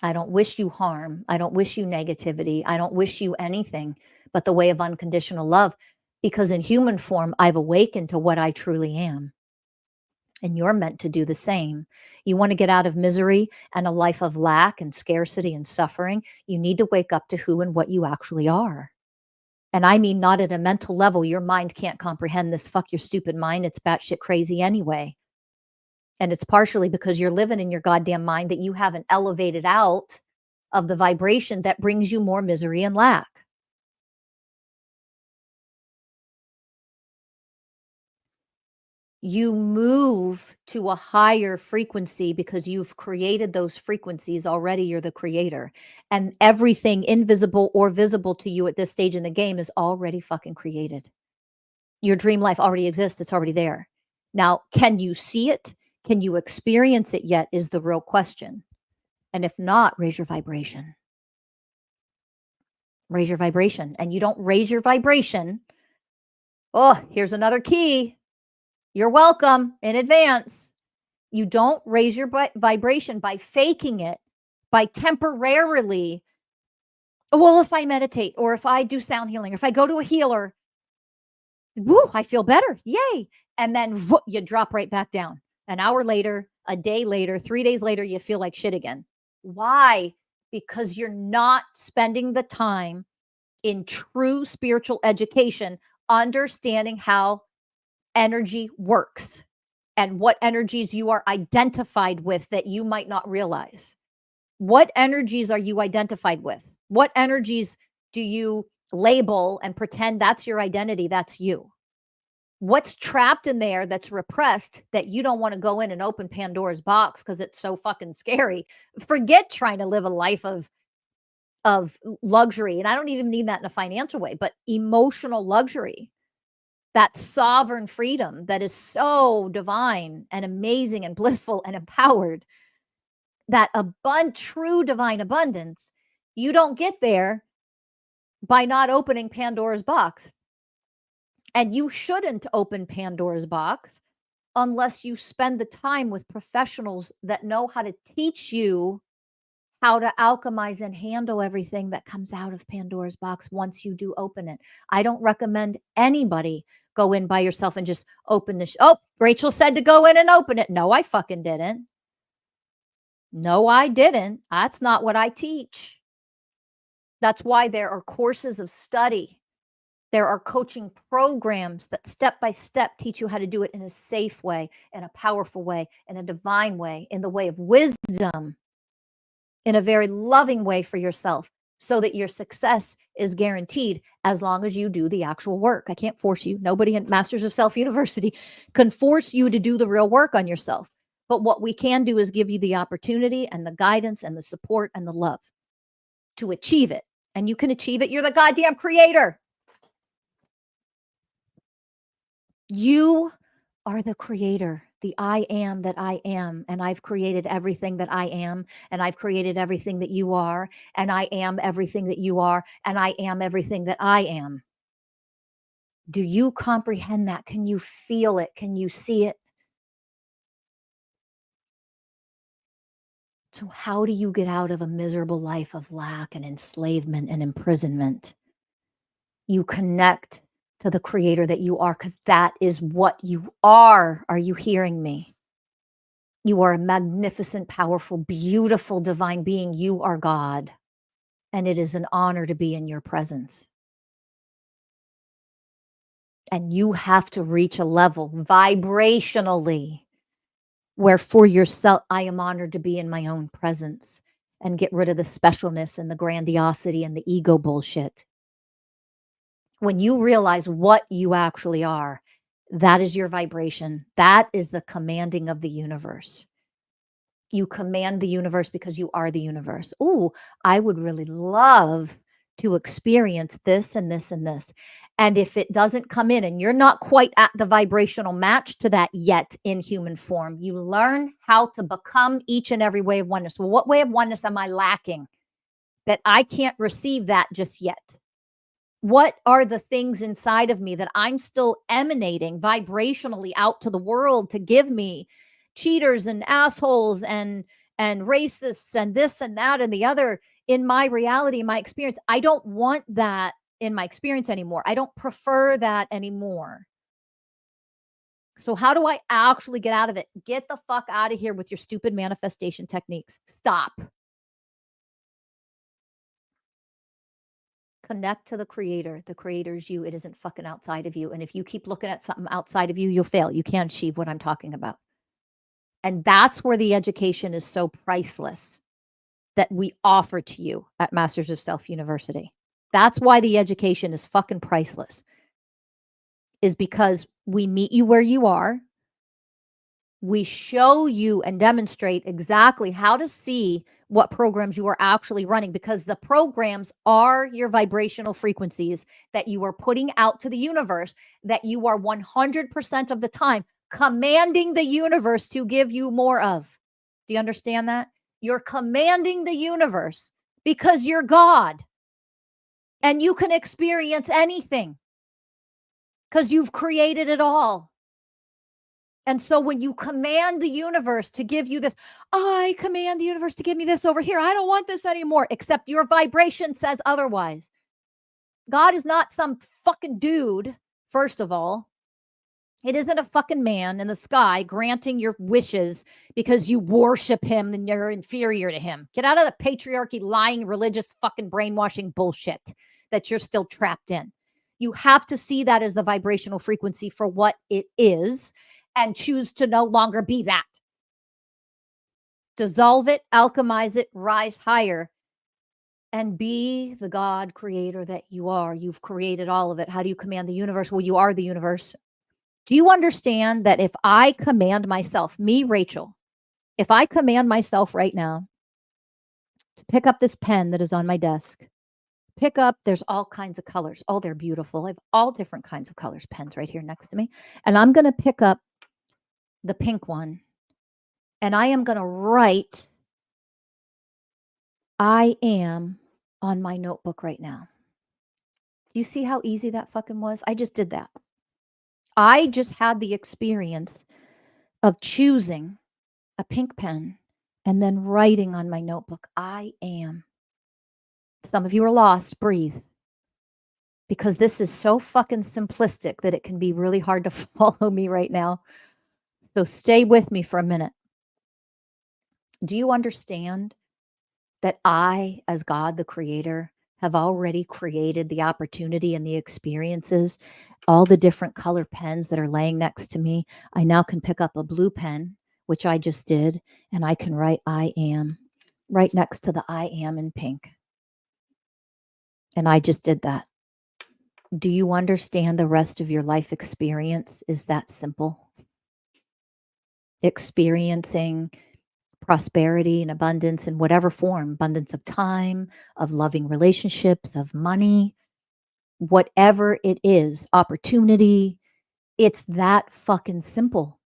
I don't wish you harm. I don't wish you negativity. I don't wish you anything but the way of unconditional love, because in human form, I've awakened to what I truly am. And you're meant to do the same. You want to get out of misery and a life of lack and scarcity and suffering, you need to wake up to who and what you actually are. And I mean, not at a mental level. Your mind can't comprehend this. Fuck your stupid mind. It's batshit crazy anyway. And it's partially because you're living in your goddamn mind that you haven't elevated out of the vibration that brings you more misery and lack. You move to a higher frequency because you've created those frequencies already. You're the creator. And everything invisible or visible to you at this stage in the game is already fucking created. Your dream life already exists. It's already there. Now, can you see it? Can you experience it yet is the real question. And if not, raise your vibration. Raise your vibration. And you don't raise your vibration. Oh, here's another key. You're welcome in advance. You don't raise your vibration by faking it, by temporarily, well, if I meditate or if I do sound healing, or if I go to a healer, woo, I feel better. Yay. And then you drop right back down. An hour later, a day later, 3 days later, you feel like shit again. Why? Because you're not spending the time in true spiritual education, understanding how energy works and what energies you are identified with that you might not realize. What energies are you identified with? What energies do you label and pretend that's your identity? That's you. What's trapped in there that's repressed that you don't want to go in and open Pandora's box because it's so fucking scary? Forget trying to live a life of luxury. And I don't even mean that in a financial way, but emotional luxury. That sovereign freedom that is so divine and amazing and blissful and empowered, that true divine abundance, you don't get there by not opening Pandora's box. And you shouldn't open Pandora's box unless you spend the time with professionals that know how to teach you how to alchemize and handle everything that comes out of Pandora's box once you do open it. I don't recommend anybody go in by yourself and just open this. Oh, Rachel said to go in and open it. No, I fucking didn't. No, I didn't. That's not what I teach. That's why there are courses of study. There are coaching programs that step by step teach you how to do it in a safe way, in a powerful way, in a divine way, in the way of wisdom, in a very loving way for yourself, so that your success is guaranteed as long as you do the actual work. I can't force you. Nobody in Masters of Self University can force you to do the real work on yourself. But what we can do is give you the opportunity and the guidance and the support and the love to achieve it. And you can achieve it. You're the goddamn creator. You are the creator, the I am that I am. And I've created everything that I am. And I've created everything that you are. And I am everything that you are. And I am everything that I am. Do you comprehend that? Can you feel it? Can you see it? So, how do you get out of a miserable life of lack and enslavement and imprisonment? You connect to the creator that you are, because that is what you are. Are you hearing me? You are a magnificent, powerful, beautiful, divine being. You are God. And it is an honor to be in your presence. And you have to reach a level vibrationally where for yourself, I am honored to be in my own presence, and get rid of the specialness and the grandiosity and the ego bullshit. When you realize what you actually are, that is your vibration. That is the commanding of the universe. You command the universe because you are the universe. Oh, I would really love to experience this and this and this. And if it doesn't come in and you're not quite at the vibrational match to that yet in human form, you learn how to become each and every way of oneness. Well, what way of oneness am I lacking that I can't receive that just yet? What are the things inside of me that I'm still emanating vibrationally out to the world to give me cheaters and assholes and racists and this and that and the other in my reality, my experience? I don't want that in my experience anymore. I don't prefer that anymore. So how do I actually get out of it? Get the fuck out of here with your stupid manifestation techniques. Stop. Connect to the creator. The creator is you. It isn't fucking outside of you. And if you keep looking at something outside of you, you'll fail. You can't achieve what I'm talking about. And that's where the education is so priceless that we offer to you at Masters of Self University. That's why the education is fucking priceless, is because we meet you where you are. We show you and demonstrate exactly how to see what programs you are actually running, because the programs are your vibrational frequencies that you are putting out to the universe, that you are 100% of the time commanding the universe to give you more of. Do you understand that? You're commanding the universe because you're God and you can experience anything because you've created it all. And so when you command the universe to give you this, I command the universe to give me this over here. I don't want this anymore, except your vibration says otherwise. God is not some fucking dude, first of all. It isn't a fucking man in the sky granting your wishes because you worship him and you're inferior to him. Get out of the patriarchy, lying, religious fucking brainwashing bullshit that you're still trapped in. You have to see that as the vibrational frequency for what it is and choose to no longer be that. Dissolve it, alchemize it, rise higher, and be the God creator that you are. You've created all of it. How do you command the universe? Well, you are the universe. Do you understand that if I command myself, me, Rachel, if I command myself right now to pick up this pen that is on my desk, there's all kinds of colors. Oh, they're beautiful. I have all different kinds of colors pens right here next to me. And I'm going to pick up the pink one and I am going to write I am on my notebook right now. Do you see how easy that fucking was? I just did that. I just had the experience of choosing a pink pen and then writing on my notebook, I am. Some of you are lost. Breathe. Because this is so fucking simplistic that it can be really hard to follow me right now. So stay with me for a minute. Do you understand that I, as God, the creator, have already created the opportunity and the experiences, all the different color pens that are laying next to me? I now can pick up a blue pen, which I just did, and I can write I am right next to the I am in pink. And I just did that. Do you understand the rest of your life experience is that simple? Experiencing prosperity and abundance in whatever form, abundance of time, of loving relationships, of money, whatever it is, opportunity, it's that fucking simple.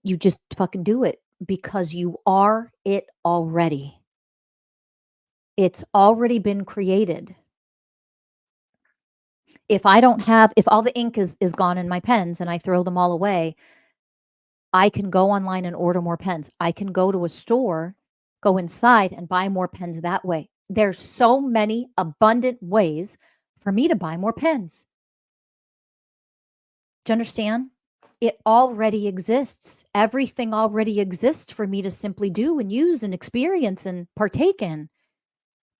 You just fucking do it because you are it already. It's already been created. If all the ink is gone in my pens and I throw them all away, I can go online and order more pens. I can go to a store, go inside and buy more pens that way. There's so many abundant ways for me to buy more pens. Do you understand? It already exists. Everything already exists for me to simply do and use and experience and partake in.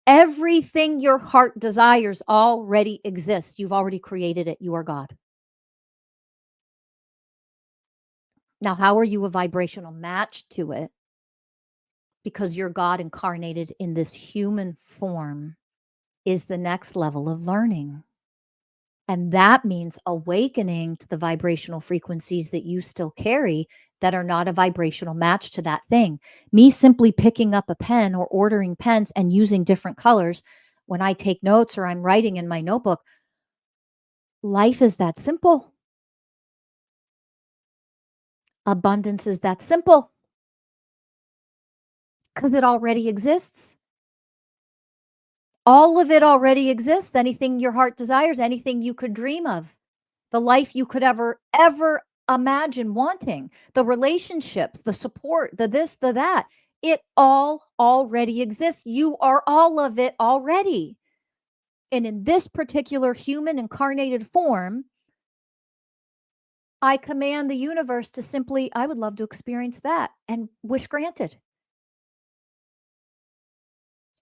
Everything your heart desires already exists. You've already created it. You are God. Now, how are you a vibrational match to it? Because you're God incarnated in this human form is the next level of learning. And that means awakening to the vibrational frequencies that you still carry that are not a vibrational match to that thing. Me simply picking up a pen or ordering pens and using different colors when I take notes or I'm writing in my notebook, life is that simple. Abundance is that simple because it already exists. All of it already exists. Anything your heart desires, anything you could dream of, the life you could ever imagine wanting, the relationships, the support, the this, the that. It all already exists. You are all of it already. And in this particular human incarnated form, I command the universe to simply, I would love to experience that, and wish granted.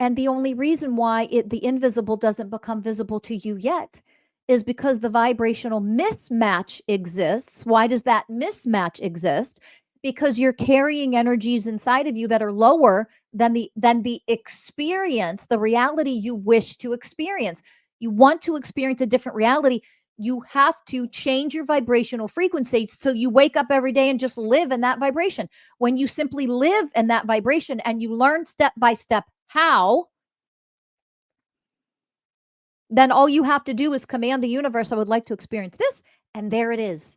And the only reason why the invisible doesn't become visible to you yet is because the vibrational mismatch exists. Why does that mismatch exist? Because you're carrying energies inside of you that are lower than the experience, the reality you wish to experience. You want to experience a different reality. You have to change your vibrational frequency so you wake up every day and just live in that vibration. When you simply live in that vibration and you learn step by step how, then all you have to do is command the universe, I would like to experience this, and there it is.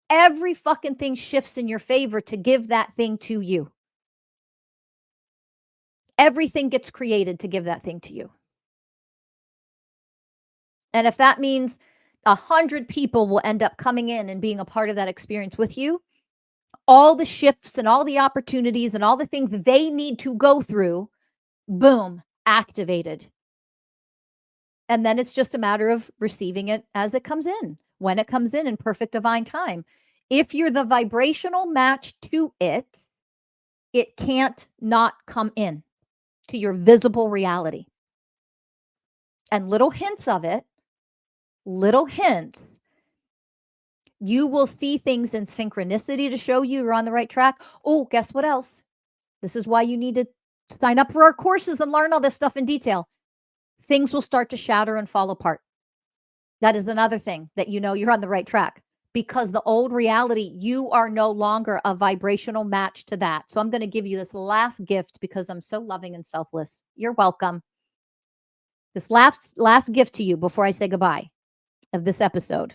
Every fucking thing shifts in your favor to give that thing to you. Everything gets created to give that thing to you. And if that means 100 people will end up coming in and being a part of that experience with you, all the shifts and all the opportunities and all the things they need to go through, boom, activated. And then it's just a matter of receiving it as it comes in, when it comes in perfect divine time. If you're the vibrational match to it, it can't not come in to your visible reality. And little hints of it, little hints, you will see things in synchronicity to show you you're on the right track. Oh, guess what else? This is why you need to sign up for our courses and learn all this stuff in detail. Things will start to shatter and fall apart. That is another thing that you know you're on the right track, because the old reality, you are no longer a vibrational match to that. So I'm going to give you this last gift because I'm so loving and selfless. You're welcome. This last gift to you before I say goodbye of this episode.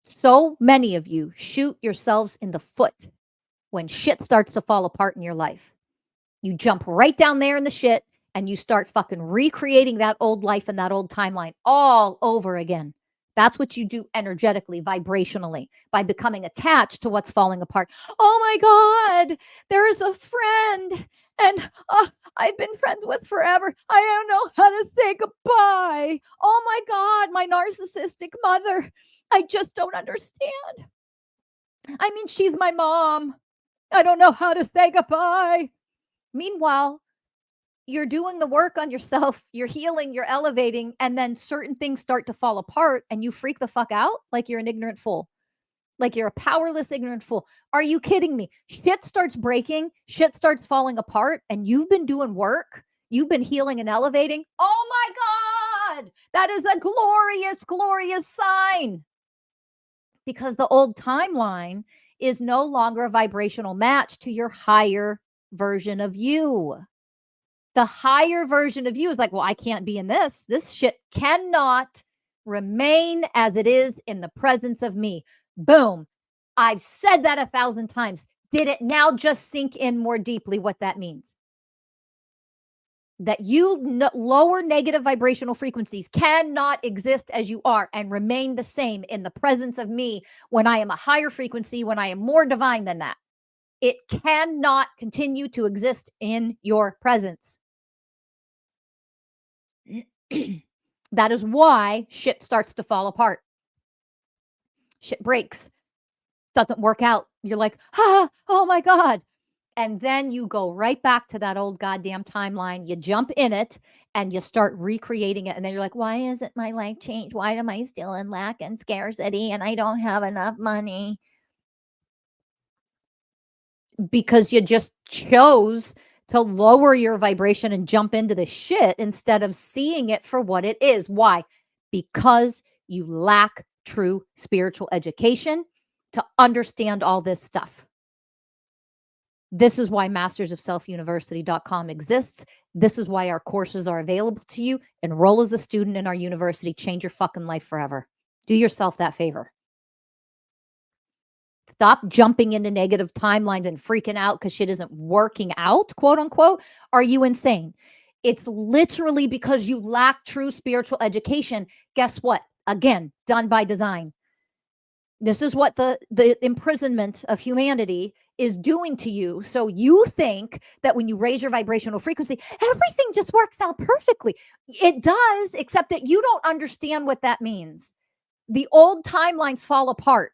So many of you shoot yourselves in the foot when shit starts to fall apart in your life. You jump right down there in the shit and you start fucking recreating that old life and that old timeline all over again. That's what you do energetically, vibrationally, by becoming attached to what's falling apart. Oh my God, there's a friend and I've been friends with forever. I don't know how to say goodbye. Oh my God, my narcissistic mother. I just don't understand. I mean, she's my mom. I don't know how to say goodbye. Meanwhile, you're doing the work on yourself, you're healing, you're elevating, and then certain things start to fall apart and you freak the fuck out like you're an ignorant fool. Like you're a powerless, ignorant fool. Are you kidding me? Shit starts breaking, shit starts falling apart, and you've been doing work. You've been healing and elevating. Oh my God, that is a glorious, glorious sign. Because the old timeline is no longer a vibrational match to your higher version of you. The higher version of you is like, well, I can't be in this. This shit cannot remain as it is in the presence of me. Boom. I've said that 1,000 times. Did it now just sink in more deeply what that means? That lower negative vibrational frequencies cannot exist as you are and remain the same in the presence of me when I am a higher frequency, when I am more divine than that. It cannot continue to exist in your presence. That is why shit starts to fall apart. Shit breaks. Doesn't work out. You're like, oh my God. And then you go right back to that old goddamn timeline. You jump in it and you start recreating it. And then you're like, why isn't my life changed? Why am I still in lack and scarcity and I don't have enough money? Because you just chose to lower your vibration and jump into the shit instead of seeing it for what it is. Why? Because you lack true spiritual education to understand all this stuff. This is why mastersofselfuniversity.com exists. This is why our courses are available to you. Enroll as a student in our university. Change your fucking life forever. Do yourself that favor. Stop jumping into negative timelines and freaking out because shit isn't working out, quote unquote. Are you insane? It's literally because you lack true spiritual education. Guess what? Again, done by design. This is what the imprisonment of humanity is doing to you. So you think that when you raise your vibrational frequency, everything just works out perfectly. It does, except that you don't understand what that means. The old timelines fall apart.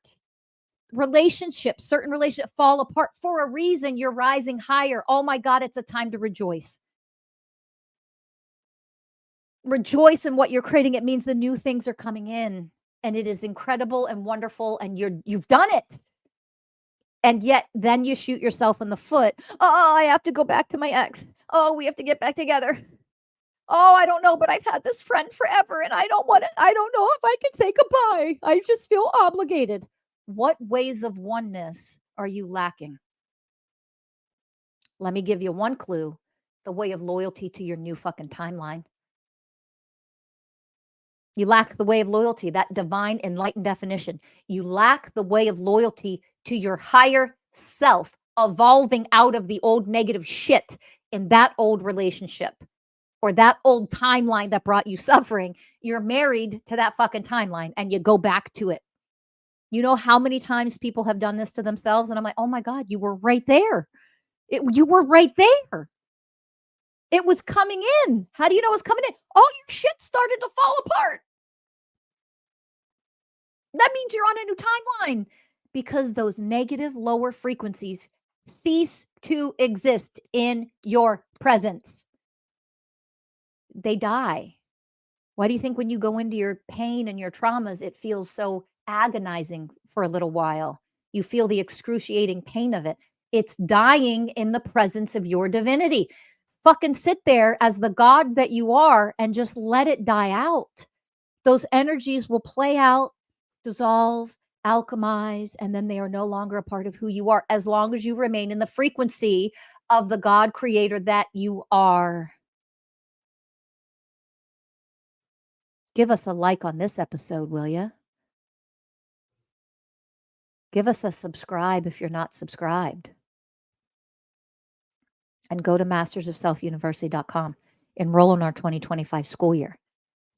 relationships, certain relationships fall apart for a reason. You're rising higher. Oh my God, it's a time to rejoice. Rejoice in what you're creating. It means the new things are coming in, and it is incredible and wonderful, and you've done it. And yet then you shoot yourself in the foot. Oh, I have to go back to my ex. Oh, we have to get back together. Oh, I don't know, but I've had this friend forever and I don't know if I can say goodbye. I just feel obligated. What ways of oneness are you lacking? Let me give you one clue: the way of loyalty to your new fucking timeline. You lack the way of loyalty, that divine enlightened definition. You lack the way of loyalty to your higher self, evolving out of the old negative shit in that old relationship or that old timeline that brought you suffering. You're married to that fucking timeline and you go back to it. You know how many times people have done this to themselves? And I'm like, oh my God, you were right there. You were right there. It was coming in. How do you know it was coming in? All your shit started to fall apart. That means you're on a new timeline because those negative lower frequencies cease to exist in your presence. They die. Why do you think when you go into your pain and your traumas, it feels so agonizing for a little while? You feel the excruciating pain of it. It's dying in the presence of your divinity. Fucking sit there as the God that you are and just let it die out. Those energies will play out, dissolve, alchemize, and then they are no longer a part of who you are as long as you remain in the frequency of the God creator that you are. Give us a like on this episode, will you? Give us a subscribe if you're not subscribed. And go to mastersofselfuniversity.com. Enroll in our 2025 school year.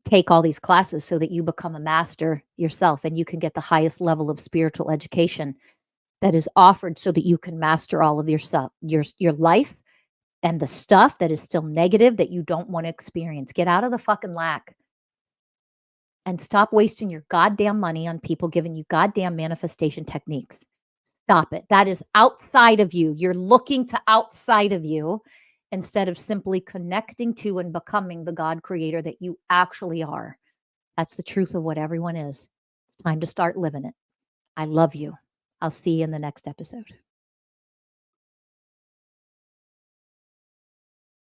Take all these classes so that you become a master yourself and you can get the highest level of spiritual education that is offered so that you can master all of yourself, your life and the stuff that is still negative that you don't want to experience. Get out of the fucking lack. And stop wasting your goddamn money on people giving you goddamn manifestation techniques. Stop it. That is outside of you. You're looking to outside of you instead of simply connecting to and becoming the God creator that you actually are. That's the truth of what everyone is. It's time to start living it. I love you. I'll see you in the next episode.